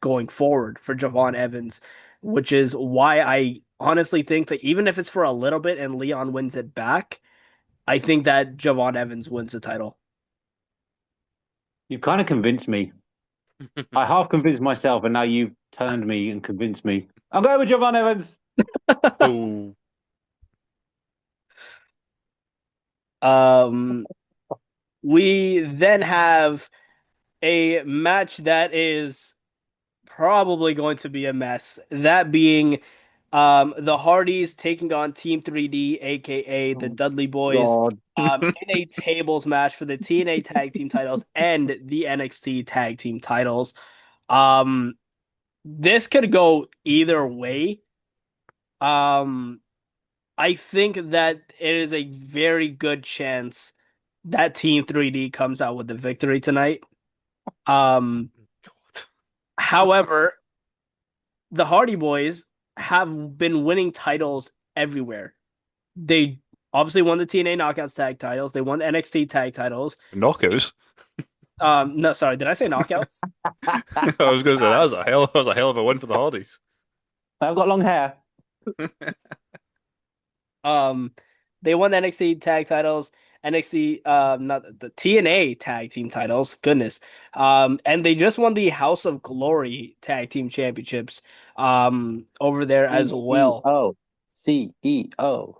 going forward for Javon Evans, which is why I honestly think that even if it's for a little bit and Leon wins it back, I think that Javon Evans wins the title. You've kind of convinced me. I half convinced myself, and now you've turned me and convinced me. I'm going with Javon Evans. Oh, Um, we then have a match that is probably going to be a mess. That being the Hardys taking on Team 3D, aka the Oh, Dudley Boys, God. in a tables match for the TNA tag team titles and the NXT tag team titles. Um this could go either way. Um, I think that it is a very good chance that Team 3D comes out with the victory tonight. Um, However, the Hardy Boys have been winning titles everywhere. They obviously won the TNA Knockouts tag titles. They won the NXT tag titles. Knockouts. No, sorry, did I say knockouts? I was going to say that was a hell of a win for the Hardys. I've got long hair. Um, they won the NXT tag titles, NXT, not the TNA tag team titles. Goodness. And they just won the House of Glory tag team championships, over there as well. CEO. CEO.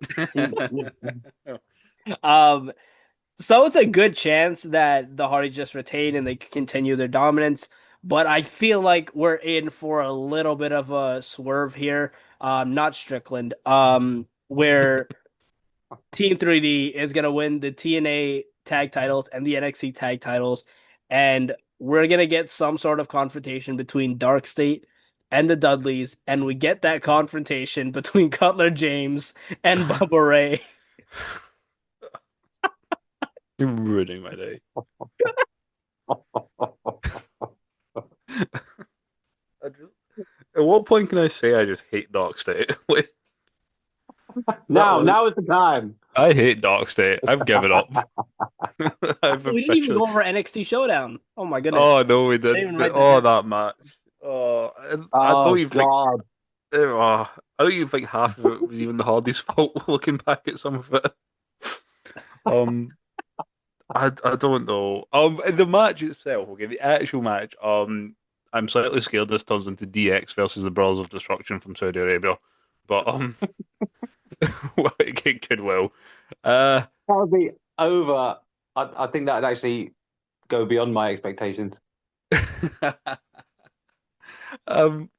CEO. Um, so it's a good chance that the Hardys just retain and they continue their dominance. But I feel like we're in for a little bit of a swerve here. Not Strickland. Where Team 3D is gonna win the TNA tag titles and the NXT tag titles, and we're gonna get some sort of confrontation between Dark State and the Dudleys, and we get that confrontation between Cutler James and Bubba Ray. You're ruining my day. At what point can I say I just hate Dark State? Like, Now is the time. I hate Dark State. I've given up. I've We didn't even officially. go over NXT Showdown. Oh my goodness. Oh no, we I didn't did. even write that Oh, down. that match. Oh, I Oh don't even think. God. I don't even think half of it was even the Hardys' fault. Looking back at some of it, um, I don't know. The match itself, okay, the actual match. I'm slightly scared this turns into DX versus the Brothers of Destruction from Saudi Arabia, but it could well. Uh, That would be over. I think that'd actually go beyond my expectations. um,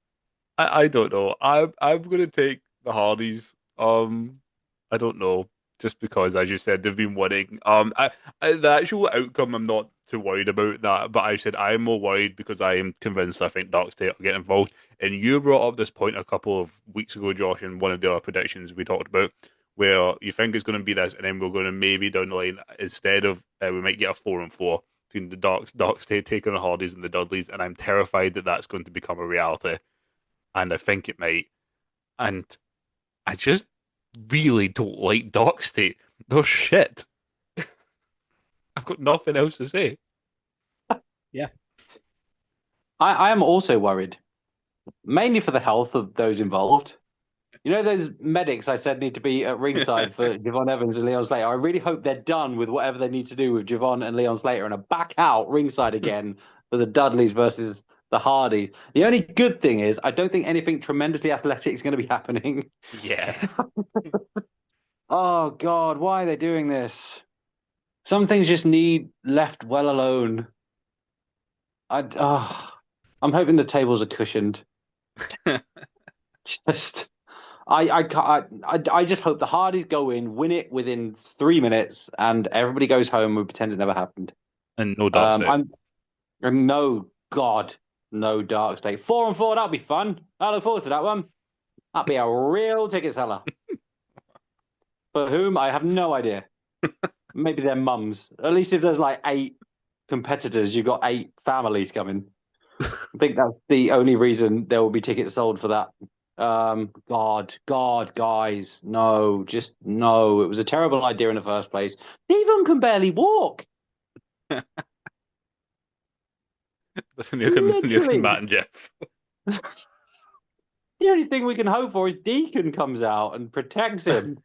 I don't know. I'm gonna take the Hardys. I don't know, just because, as you said, they've been winning. The actual outcome, I'm not too worried about that. But I said I'm more worried because I am convinced I think Dark State will get involved. And you brought up this point a couple of weeks ago, Josh, in one of the other predictions we talked about, where you think it's going to be this, and then we're going to maybe down the line instead of we might get a 4-4 between the Dark State taking the Hardys and the Dudleys, and I'm terrified that that's going to become a reality, and I think it might. And I just really don't like Dark State. They're shit. I've got nothing else to say. Yeah. I am also worried, mainly for the health of those involved. You know those medics I said need to be at ringside for Javon Evans and Leon Slater. I really hope they're done with whatever they need to do with Javon and Leon Slater and are back out ringside again for the Dudleys versus the Hardys. The only good thing is I don't think anything tremendously athletic is going to be happening. Yeah. Oh God, why are they doing this? Some things just need left well alone. I'm hoping the tables are cushioned. Just, I just hope the Hardys go in, win it within 3 minutes, and everybody goes home and pretend it never happened. And no Dark State. And no, God, no Dark State. 4-4, that'll be fun. I look forward to that one. That'll be a real ticket seller. For whom I have no idea. Maybe their mums. At least if there's like 8 competitors, you've got 8 families coming. I think that's the only reason there will be tickets sold for that. God, guys, no, just no. It was a terrible idea in the first place. Devon can barely walk. Listen, you can Matt and Jeff. The only thing we can hope for is Deacon comes out and protects him.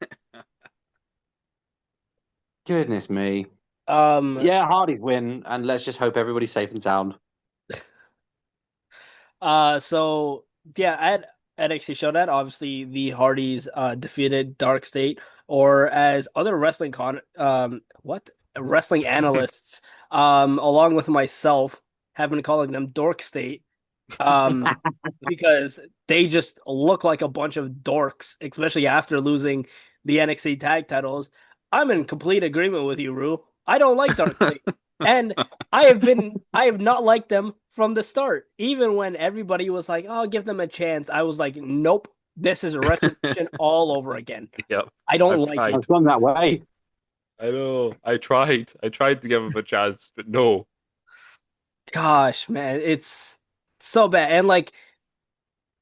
Goodness me. Yeah, Hardy's win, and let's just hope everybody's safe and sound. So yeah, at NXT Showdown, obviously the Hardys defeated Dark State, or as other wrestling analysts along with myself have been calling them Dork State, um because they just look like a bunch of dorks, especially after losing the NXT tag titles. I'm in complete agreement with you, Rue. I don't like Dark State. And I have not liked them from the start. Even when everybody was like, "Oh, give them a chance," I was like, "Nope, this is a retribution all over again." Yep. I don't I've like it. tried. I've gone that way. I know. I tried. I tried to give him a chance, but no. Gosh, man, it's so bad. And like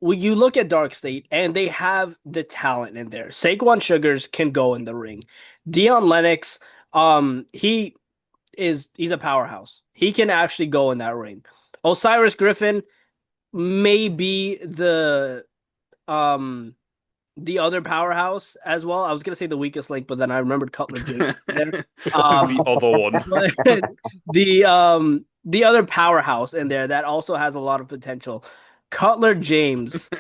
when you look at Dark State, and they have the talent in there. Saquon Sugars can go in the ring. Dion Lennox, he's a powerhouse. He can actually go in that ring. Osiris Griffin may be um the other powerhouse as well. I was gonna say the weakest link, but then I remembered Cutler James there. The other one. But the other powerhouse in there that also has a lot of potential. Cutler James.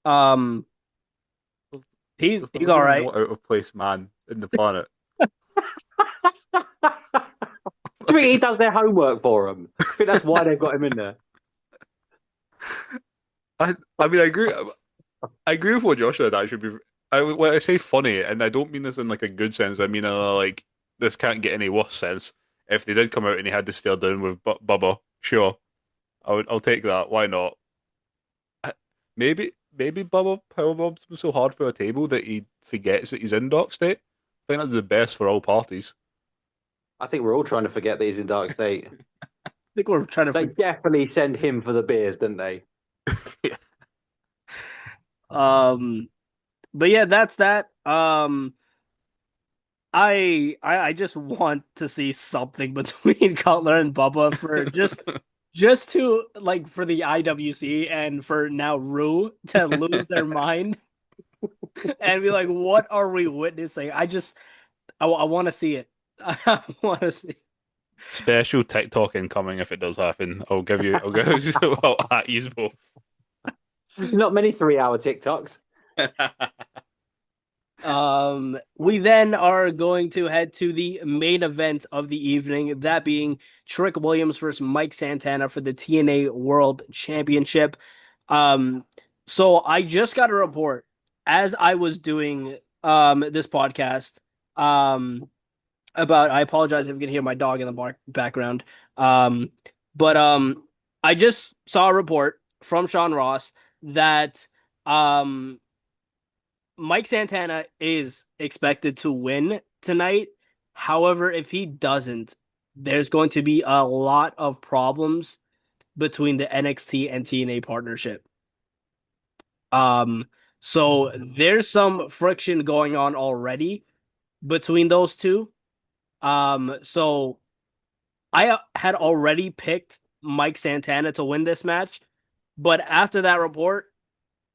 Um There's he's not all really right. no out of place man in the planet. Do you think he does their homework for them? I think that's why they've got him in there. I mean, I agree with what Josh said. Actually, when I say funny, and I don't mean this in like a good sense. I mean in a like this can't get any worse sense. If they did come out and he had to stare down with Bubba, sure, I'll take that. Why not? Maybe Bubba powerbombs him so hard for a table that he forgets that he's in Dark State. I think that's the best for all parties. I think we're all trying to forget that he's in Dark State. I think we're trying to They definitely send him for the beers, didn't they? um but yeah, that's that. I just want to see something between Cutler and Bubba for just to like for the IWC and for now Rue to lose their mind and be like, what are we witnessing? I want to see it. I want to see. Special TikTok incoming if it does happen. I'll give you, I'll at you both. Not many 3-hour TikToks. We then are going to head to the main event of the evening, that being Trick Williams versus Mike Santana for the TNA World Championship. Um, so I just got a report as I was doing this podcast about. I apologize if you can hear my dog in the background. But I just saw a report from Sean Ross that Mike Santana is expected to win tonight. However, if he doesn't, there's going to be a lot of problems between the NXT and TNA partnership. Um, so there's some friction going on already between those two. So I had already picked Mike Santana to win this match, but after that report,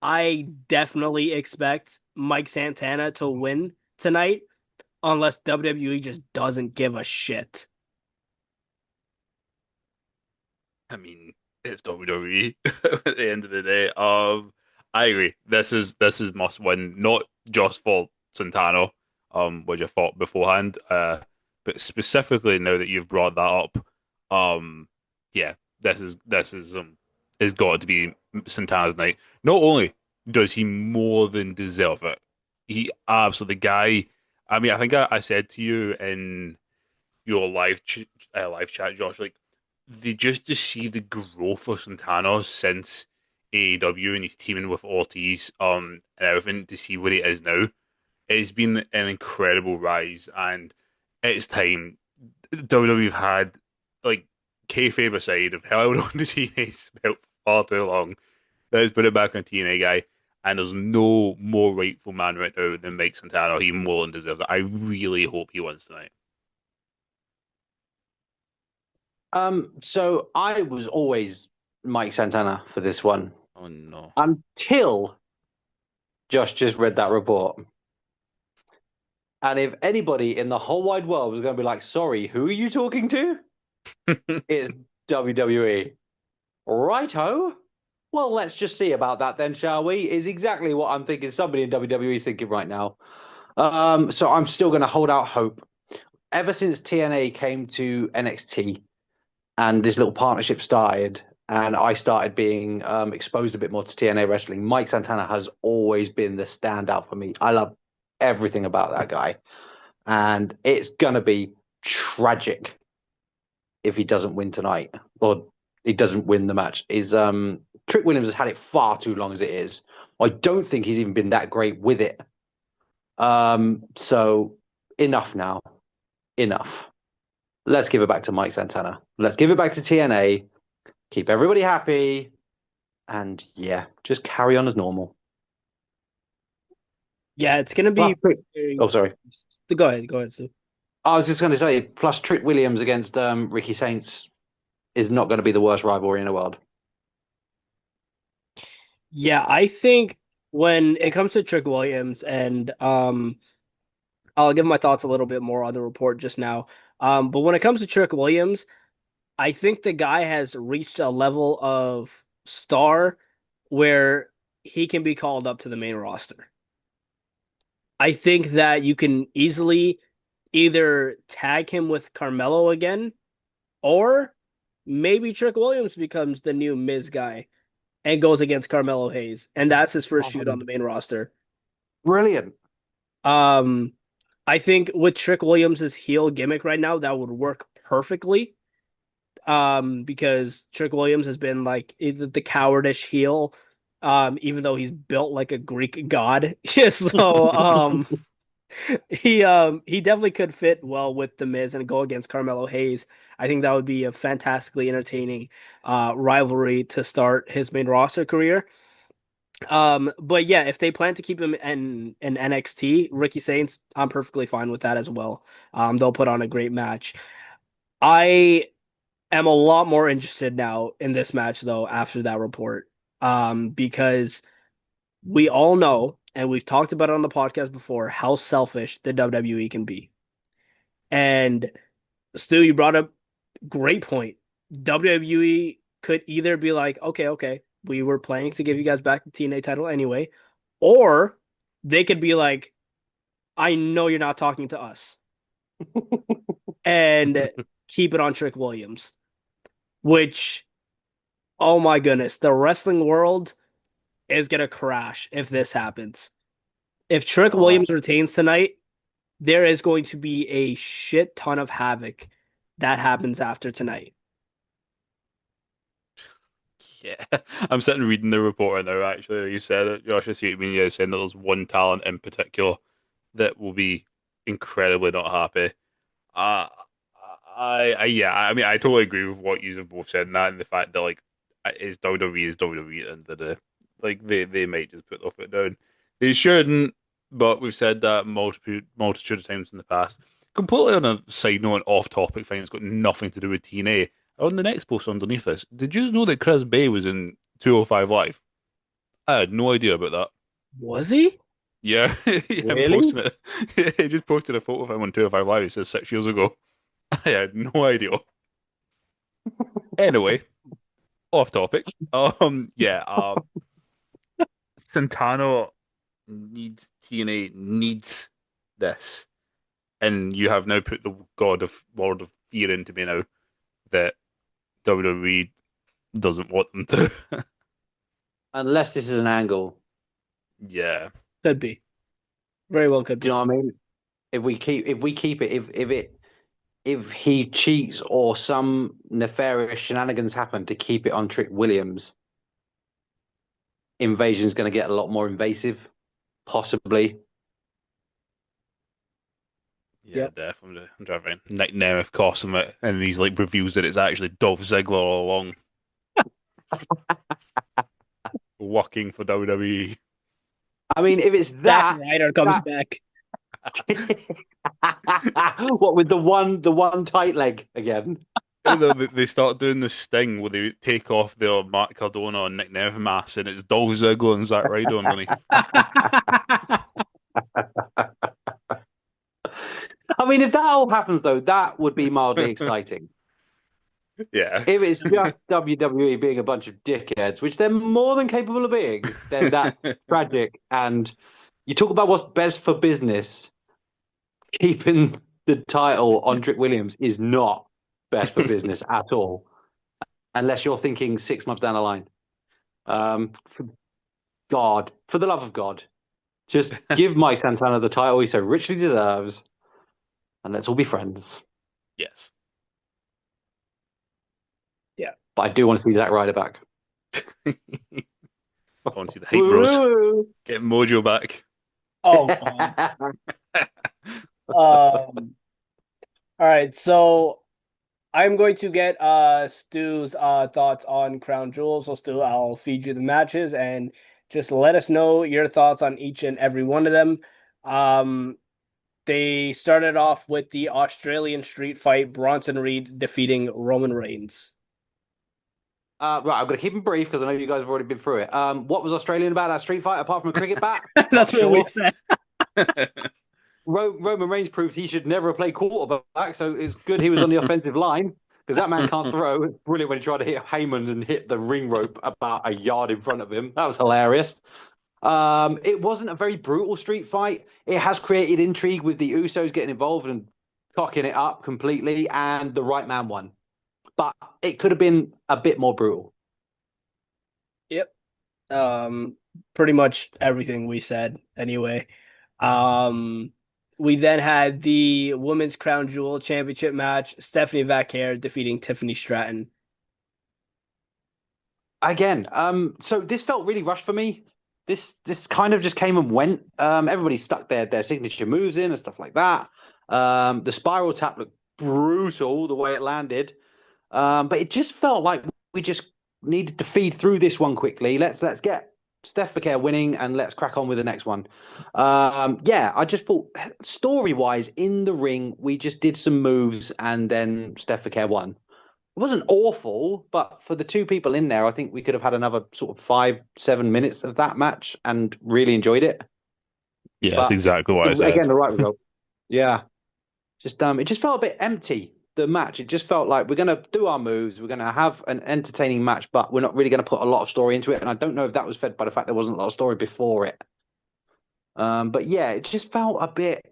I definitely expect Mike Santana to win tonight unless WWE just doesn't give a shit. I mean, it's WWE at the end of the day. I agree. This is must win, not just for Santana, which I thought beforehand, but specifically now that you've brought that up, yeah, this is has got to be Santana's night. Not only does he more than deserve it, he absolutely the guy. I mean, I think I said to you in your live chat, Josh, like they just to see the growth of Santana since AEW and he's teaming with Ortiz, and everything to see where he is now. It's been an incredible rise, and it's time. WWE have had like kayfabe aside, have held on to TNA's belt for far too long. Let's put it back on TNA guy, and there's no more rightful man right now than Mike Santana. He more than deserves it. I really hope he wins tonight. So I was always Mike Santana for this one Oh no. until Josh just read that report. And if anybody in the whole wide world was going to be like, sorry, who are you talking to? It's WWE. Righto. Well, let's just see about that then, shall we? Is exactly what I'm thinking somebody in WWE is thinking right now. So I'm still going to hold out hope. Ever since TNA came to NXT and this little partnership started, and I started being exposed a bit more to TNA wrestling, Mike Santana has always been the standout for me. I love everything about that guy. And it's going to be tragic if he doesn't win tonight, or he doesn't win the match, is Trick Williams has had it far too long as it is. I don't think he's even been that great with it. So enough now. Enough. Let's give it back to Mike Santana. Let's give it back to TNA. Keep everybody happy. And yeah, just carry on as normal. Yeah, it's gonna Plus, be. oh, sorry. Go ahead, Sue. I was just going to say, plus Trick Williams against Ricky Saints is not going to be the worst rivalry in the world. Yeah, I think when it comes to Trick Williams, and I'll give my thoughts a little bit more on the report just now. But when it comes to Trick Williams, I think the guy has reached a level of star where he can be called up to the main roster. I think that you can easily either tag him with Carmelo again, or maybe Trick Williams becomes the new Miz guy and goes against Carmelo Hayes, and that's his first shoot on the main roster. Brilliant. Um, I think with Trick Williams' heel gimmick right now, that would work perfectly. Because Trick Williams has been like the cowardish heel, even though he's built like a Greek god. So he definitely could fit well with the Miz and go against Carmelo Hayes. I think that would be a fantastically entertaining rivalry to start his main roster career. But yeah, if they plan to keep him in NXT, Ricky Saints, I'm perfectly fine with that as well. They'll put on a great match. I am a lot more interested now in this match though after that report. Because we all know, and we've talked about it on the podcast before, how selfish the WWE can be. And Stu, you brought up great point. WWE could either be like, okay, we were planning to give you guys back the TNA title anyway, or they could be like, I know you're not talking to us, and keep it on Trick Williams, which, oh my goodness, the wrestling world is gonna crash if this happens. If Trick Oh, Williams retains tonight, there is going to be a shit ton of havoc that happens after tonight. Yeah, I'm sitting reading the report right now. Actually, you said it, Josh. I see what you mean. You're saying that there's one talent in particular that will be incredibly not happy. Uh, yeah. I mean, I totally agree with what you have both said, and that, and the fact that like, is WWE is WWE at the end of the day. Like they might just put their foot down. They shouldn't, but we've said that multitude of times in the past. Completely on a side note, off topic thing. It's got nothing to do with TNA. On the next post underneath this, did you know that Chris Bay was in 205 Live? I had no idea about that. Was he? Yeah, yeah, I'm really? posting it. He just posted a photo of him on 205 Live. It says 6 years ago. I had no idea. Anyway, off topic. Yeah. Santana needs TNA needs this, and you have now put the God of Lord of Fear into me now that WWE doesn't want them to. Unless this is an angle. Yeah. Could be. Very well could Do you be. know what I mean? If we keep it, if he cheats or some nefarious shenanigans happen to keep it on Trick Williams, Invasion is going to get a lot more invasive, possibly. Yeah, Yep. definitely. I'm trying to find Nick Nemeth costing it, and these like reviews that it's actually Dolph Ziggler all along working for WWE. I mean, if it's Zack that, Ryder comes that back. what with the one tight leg again? They start doing this thing where they take off their Matt Cardona and Nick Nemeth mask, and it's Dolph Ziggler and Zack Ryder underneath. I mean, if that all happens though, that would be mildly exciting. Yeah. If it's just WWE being a bunch of dickheads, which they're more than capable of being, then that's tragic. And you talk about what's best for business. Keeping the title on Trick Williams is not best for business at all, unless you're thinking 6 months down the line. For God, for the love of God, just give Mike Santana the title he so richly deserves, and let's all be friends. Yes. but I do want to see Zack Ryder back. I want to see the hype bros Woo! get Mojo back. Oh God. Um, all right, so I'm going to get Stu's thoughts on Crown Jewel. So Stu, I'll feed you the matches and just let us know your thoughts on each and every one of them. Um, they started off with the Australian street fight, Bronson Reed defeating Roman Reigns. Right, I'm going to keep them brief because I know you guys have already been through it. What was Australian about that street fight apart from a cricket bat? Not That's what we sure. said. Roman Reigns proved he should never have played quarterback, so it's good he was on the offensive line because that man can't throw. It's brilliant when he tried to hit Heyman and hit the ring rope about a yard in front of him. That was hilarious. It wasn't a very brutal street fight. It has created intrigue with the Usos getting involved and cocking it up completely, and the right man won. But it could have been a bit more brutal. Yep. Pretty much everything we said anyway. Um, we then had the Women's Crown Jewel Championship match, Stephanie Vaquer defeating Tiffany Stratton. Again, so this felt really rushed for me. This kind of just came and went. Everybody stuck their signature moves in and stuff like that. The spiral tap looked brutal the way it landed. But it just felt like we just needed to feed through this one quickly. Let's get Steph Vaquer winning and let's crack on with the next one. Yeah, I just thought story-wise in the ring, we just did some moves and then Steph Vaquer won. It wasn't awful, but for the two people in there, I think we could have had another sort of 5-7 minutes of that match and really enjoyed it. Yeah, that's But exactly what I said. again, the right result. Yeah, just it just felt a bit empty. The match, it just felt like we're going to do our moves, we're going to have an entertaining match, but we're not really going to put a lot of story into it. And I don't know if that was fed by the fact there wasn't a lot of story before it. But yeah, it just felt a bit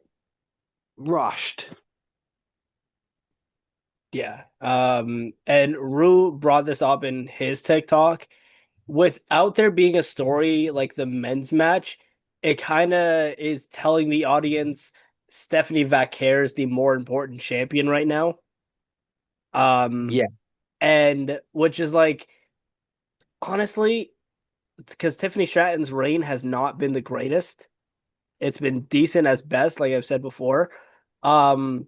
rushed. Yeah. And Rue brought this up in his TikTok. Without there being a story like the men's match, it kind of is telling the audience Stephanie Vaquer is the more important champion right now. Yeah. And which is like, honestly, because Tiffany Stratton's reign has not been the greatest. It's been decent as best, like I've said before. Um,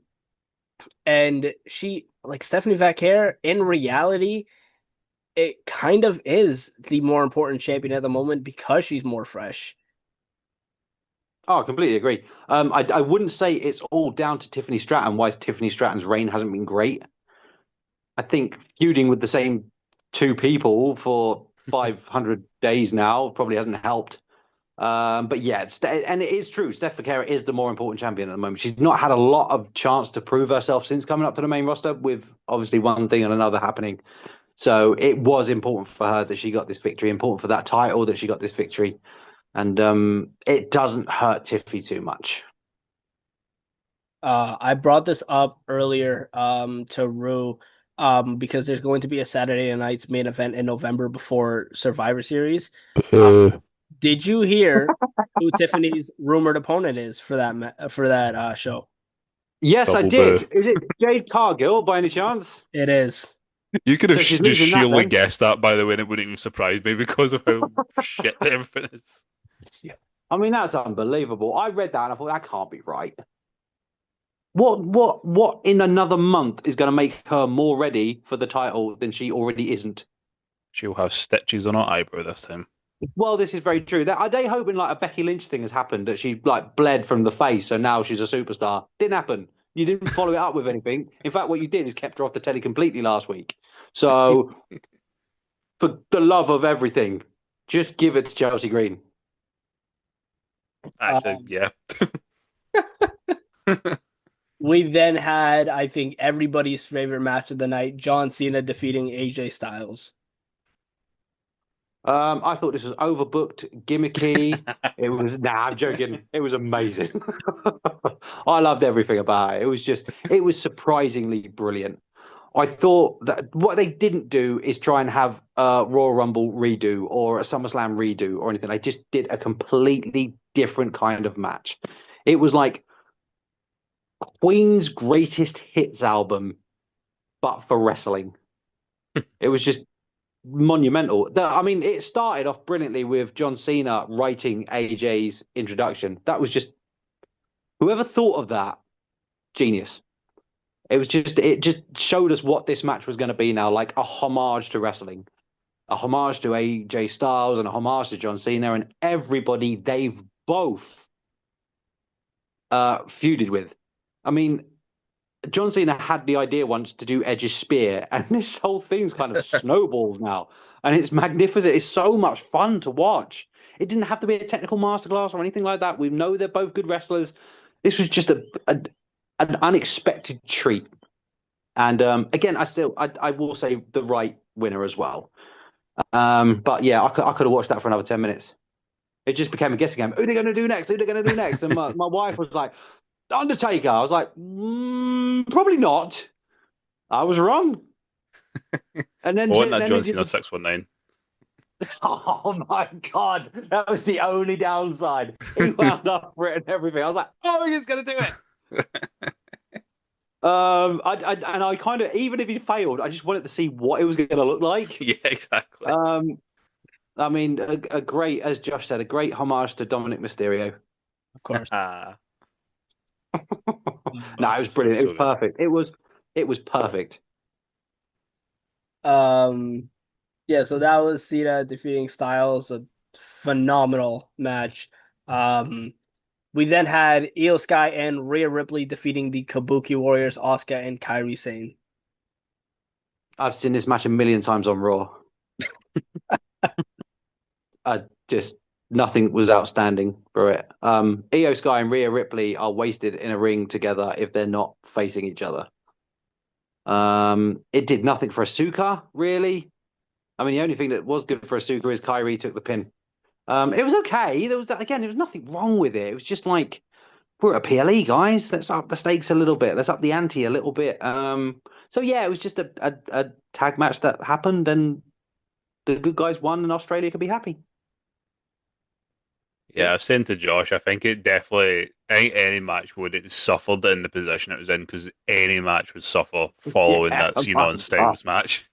and she, like Stephanie Vaquer, in reality, it kind of is the more important champion at the moment because she's more fresh. Oh, I completely agree. I wouldn't say it's all down to Tiffany Stratton, why Tiffany Stratton's reign hasn't been great. I think feuding with the same two people for 500 days now probably hasn't helped. But yeah, and it is true. Steph Vaquer is the more important champion at the moment. She's not had a lot of chance to prove herself since coming up to the main roster, with obviously one thing and another happening. So it was important for her that she got this victory, important for that title that she got this victory. And it doesn't hurt Tiffy too much. I brought this up earlier to Rue because there's going to be a Saturday night's main event in November before Survivor Series. Did you hear who Tiffany's rumored opponent is for that show? Yes, I Double did. boo. Is it Jade Cargill by any chance? It is. You could have So she's just losing that sheerly then? guessed that, by the way, and it wouldn't even surprise me because of how shit everything is. I mean, that's unbelievable. I read that and I thought that can't be right. What in another month is going to make her more ready for the title than she already isn't? She'll have stitches on her eyebrow this time. Well, this is very true. Are they hoping like a Becky Lynch thing has happened, that she like bled from the face, so now she's a superstar? Didn't happen. You didn't follow it up with anything. In fact, what you did is kept her off the telly completely last week. So, for the love of everything, just give it to Chelsea Green. Actually, yeah. We then had, I think, everybody's favorite match of the night, John Cena defeating AJ Styles. I thought this was overbooked, gimmicky. It was, I'm joking. It was amazing. I loved everything about it. It was surprisingly brilliant. I thought that what they didn't do is try and have a Royal Rumble redo or a SummerSlam redo or anything. They just did a completely different kind of match. It was like Queen's Greatest Hits album, but for wrestling. It was just monumental. I mean, it started off brilliantly with John Cena writing AJ's introduction. That was just whoever thought of that, genius. It just showed us what this match was going to be now, like a homage to wrestling, a homage to AJ Styles and a homage to John Cena and everybody they've both feuded with. I mean, John Cena had the idea once to do Edge's spear, and this whole thing's kind of snowballed now, and it's magnificent. It's so much fun to watch. It didn't have to be a technical masterclass or anything like that. We know they're both good wrestlers. This was just an unexpected treat. And again, I will say the right winner as well. But yeah, I could have watched that for another 10 minutes. It just became a guessing game. Who are they going to do next? Who are they going to do next? And my wife was like, Undertaker. I was like, probably not. I was wrong. And then, Wasn't that John Cena 619? Oh my God, that was the only downside. He wound up for it and everything. I was like, oh, he's going to do it. I kind of, even if he failed, I just wanted to see what it was going to look like. Yeah, exactly. I mean, a great, as Josh said, a great homage to Dominic Mysterio. Of course. No, it was brilliant. It was perfect. It was perfect. Yeah, so that was Cena defeating Styles, a phenomenal match. We then had Io Sky and Rhea Ripley defeating the Kabuki Warriors, Asuka and Kairi Sane. I've seen this match a million times on Raw. Just nothing was outstanding for it. Io Sky and Rhea Ripley are wasted in a ring together if they're not facing each other. It did nothing for Asuka, really. I mean, the only thing that was good for Asuka is Kairi took the pin. It was okay. There was nothing wrong with it. It was just like, we're at a PLE, guys. Let's up the stakes a little bit. Let's up the ante a little bit. So yeah, it was just a tag match that happened, and the good guys won, and Australia could be happy. Yeah, I've said to Josh, I think any match would have suffered in the position it was in, because any match would suffer following that Cena and Styles match.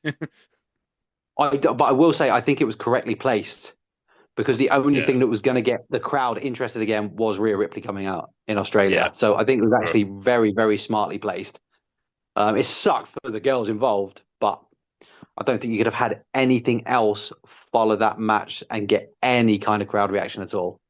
But I will say, I think it was correctly placed, because the only thing that was going to get the crowd interested again was Rhea Ripley coming out in Australia. Yeah. So I think it was actually very, very smartly placed. It sucked for the girls involved, but I don't think you could have had anything else follow that match and get any kind of crowd reaction at all.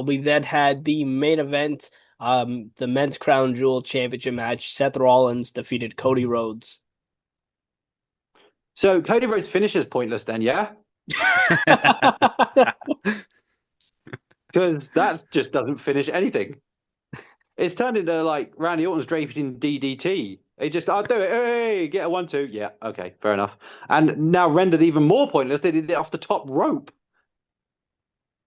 We then had the main event, the Men's Crown Jewel Championship match. Seth Rollins defeated Cody Rhodes. So Cody Rhodes' finish is pointless then, yeah? Because that just doesn't finish anything. It's turned into like Randy Orton's draped in DDT. He just, I'll do it. Hey, get a 1-2. Yeah, okay, fair enough. And now rendered even more pointless, they did it off the top rope.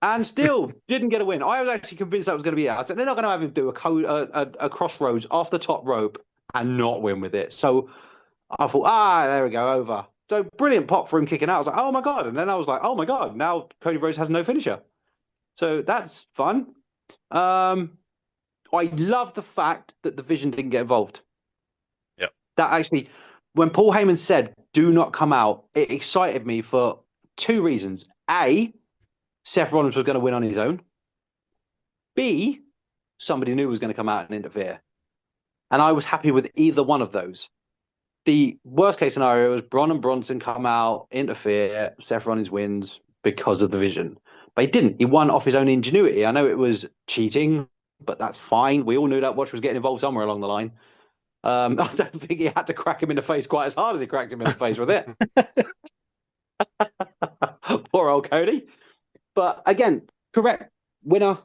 And still didn't get a win. I was actually convinced that was going to be out. I said, they're not going to have him do a crossroads off the top rope and not win with it. So I thought, there we go, over. So brilliant pop for him kicking out. I was like, oh my God. And then I was like, oh my God, now Cody Rhodes has no finisher. So that's fun. I love the fact that the Vision didn't get involved. Yeah. That actually, when Paul Heyman said, do not come out, it excited me for two reasons. A, Seth Rollins was going to win on his own. B, somebody new was going to come out and interfere. And I was happy with either one of those. The worst case scenario was Braun and Bronson come out, interfere, Seth Rollins wins because of the Vision. But he didn't. He won off his own ingenuity. I know it was cheating, but that's fine. We all knew that Watch was getting involved somewhere along the line. I don't think he had to crack him in the face quite as hard as he cracked him in the face with it. Poor old Cody. But again, correct winner.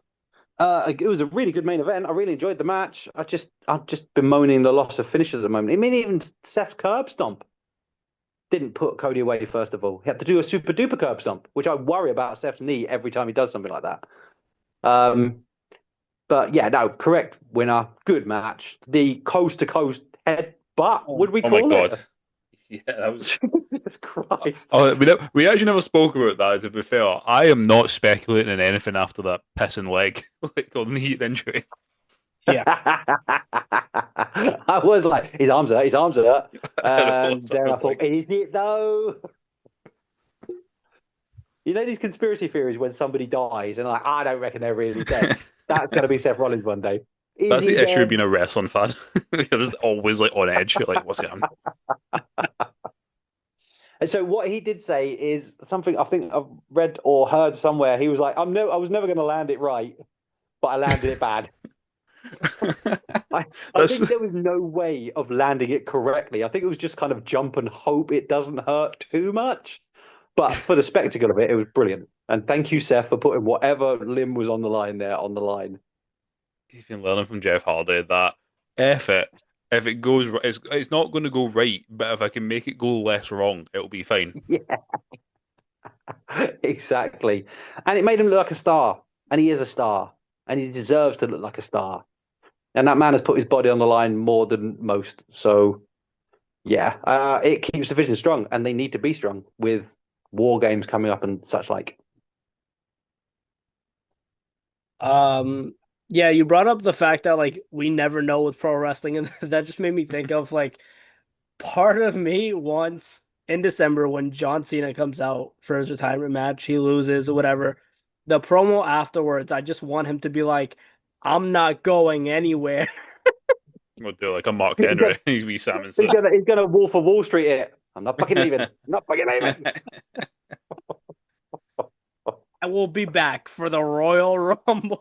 It was a really good main event. I really enjoyed the match. I've just bemoaning the loss of finishes at the moment. I mean, even Seth's curb stomp didn't put Cody away, first of all. He had to do a super duper curb stomp, which I worry about Seth's knee every time he does something like that. But yeah, no, correct winner. Good match. The coast to coast head butt, would we call it? Oh my God. Yeah, that was... Jesus Christ. We actually never spoke about that, to be fair. I am not speculating on anything after that pissing leg, like on the heat injury. Yeah. I was like, his arms hurt. I know what And I then I was thought, like. is it though? You know these conspiracy theories when somebody dies and like, I don't reckon they're really dead. That's gonna be Seth Rollins one day. Is That's he the issue of dead? being a wrestling fan. You're just always like on edge. You're like, what's going on? And so what he did say is something I think I've read or heard somewhere. He was like, I was never gonna land it right, but I landed it bad. I That's think there was no way of landing it correctly. I think it was just kind of jump and hope it doesn't hurt too much. But for the spectacle of it, it was brilliant. And thank you, Seth, for putting whatever limb was on the line there on the line. he's been learning from Jeff Hardy that F it. If it goes, it's not going to go right, but if I can make it go less wrong, it'll be fine. Yeah, exactly. And it made him look like a star. And he is a star. And he deserves to look like a star. And that man has put his body on the line more than most. So, yeah, it keeps the division strong. And they need to be strong with war games coming up and such like. Um, yeah, you brought up the fact that like we never know with pro wrestling, and that just made me think of like part of me wants in December when John Cena comes out for his retirement match, he loses or whatever. The promo afterwards, I just want him to be like, I'm not going anywhere. We'll do like a Mark He's Henry. He's wee Salmon He's suit. gonna Wolf of Wall Street it. I'm not fucking leaving. I'm not fucking leaving. I will be back for the Royal Rumble.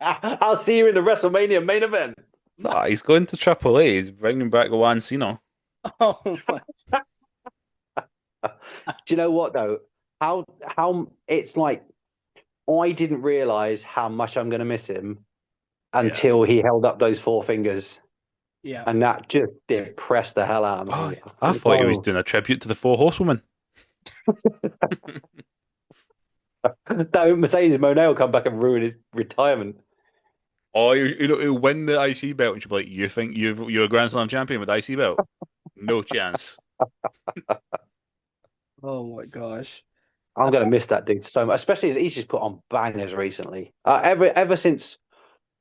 I'll see you in the WrestleMania main event. Nah, he's going to Triple A. He's bringing back Juan Cena. Oh my. Do you know what though? How it's like I didn't realize how much I'm gonna miss him Yeah. until he held up those four fingers, Yeah. and that just depressed the hell out of Oh, me. I thought he was doing a tribute to the Four Horsewomen. Don't Mercedes Moné will come back and ruin his retirement. Oh, he'll win the IC belt, and she'll be like, "You think you're a Grand Slam champion with the IC belt? No chance." Oh my gosh. I'm gonna miss that dude so much, especially as he's just put on bangers recently. Ever since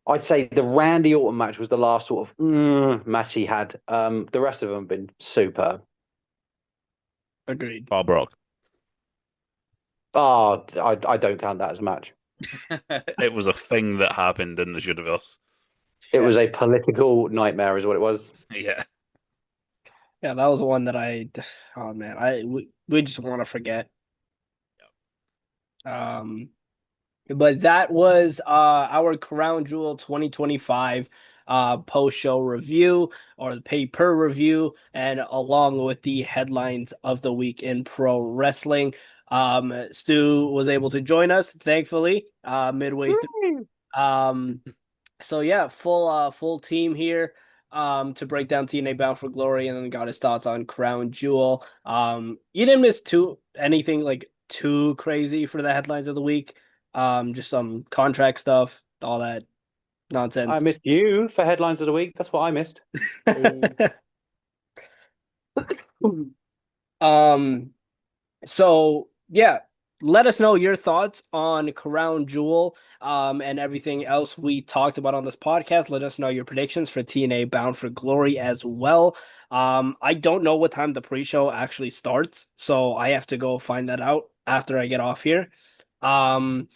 I'd say the Randy Orton match was the last sort of match he had. The rest of them have been superb. Agreed. Bob Brock. Oh, I don't count that as a match. It was a thing that happened in the universe. It Yeah. was a political nightmare, is what it was. Yeah. Yeah, that was one that oh man, we just want to forget. Um, but that was our Crown Jewel 2025 post-show review or the pay-per review, and along with the headlines of the week in pro wrestling. Stu was able to join us, thankfully, midway through. Um, so yeah, full team here to break down TNA Bound for Glory, and then got his thoughts on Crown Jewel. You didn't miss anything like too crazy for the headlines of the week. Just some contract stuff, all that I nonsense. missed you for headlines of the week. That's what I missed. Um, so yeah, let us know your thoughts on Crown Jewel, and everything else we talked about on this podcast. Let us know your predictions for TNA Bound for Glory as well. I don't know what time the pre-show actually starts, so I have to go find that out after I get off here. Um,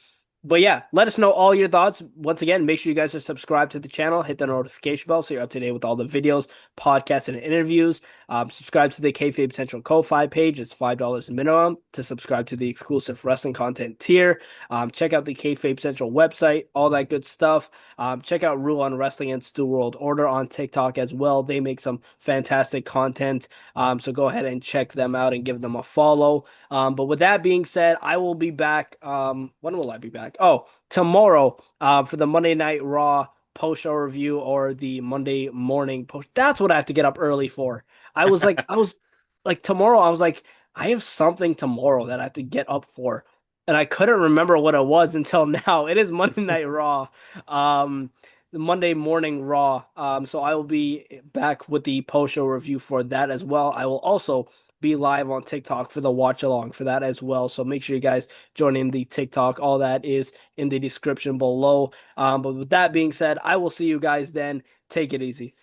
but yeah, let us know all your thoughts. Once again, make sure you guys are subscribed to the channel, hit the notification bell so you're up to date with all the videos, podcasts, and interviews. Subscribe to the Kayfabe Central Ko-Fi page. It's $5 minimum to subscribe to the exclusive wrestling content tier. Check out the Kayfabe Central website, all that good stuff. Check out Rule on Wrestling and Stu World Order on TikTok as well. They make some fantastic content. So go ahead and check them out and give them a follow. But with that being said, I will be back. When will I be back? Oh, tomorrow for the Monday Night Raw post-show review, or the Monday morning post. That's what I have to get up early for. I was like tomorrow. I was like, I have something tomorrow that I have to get up for, and I couldn't remember what it was until now. It is Monday Night Raw, the Monday morning Raw. So I will be back with the post-show review for that as well. I will also be live on TikTok for the watch along for that as well. So make sure you guys join in the TikTok. All that is in the description below. But with that being said, I will see you guys then. Take it easy.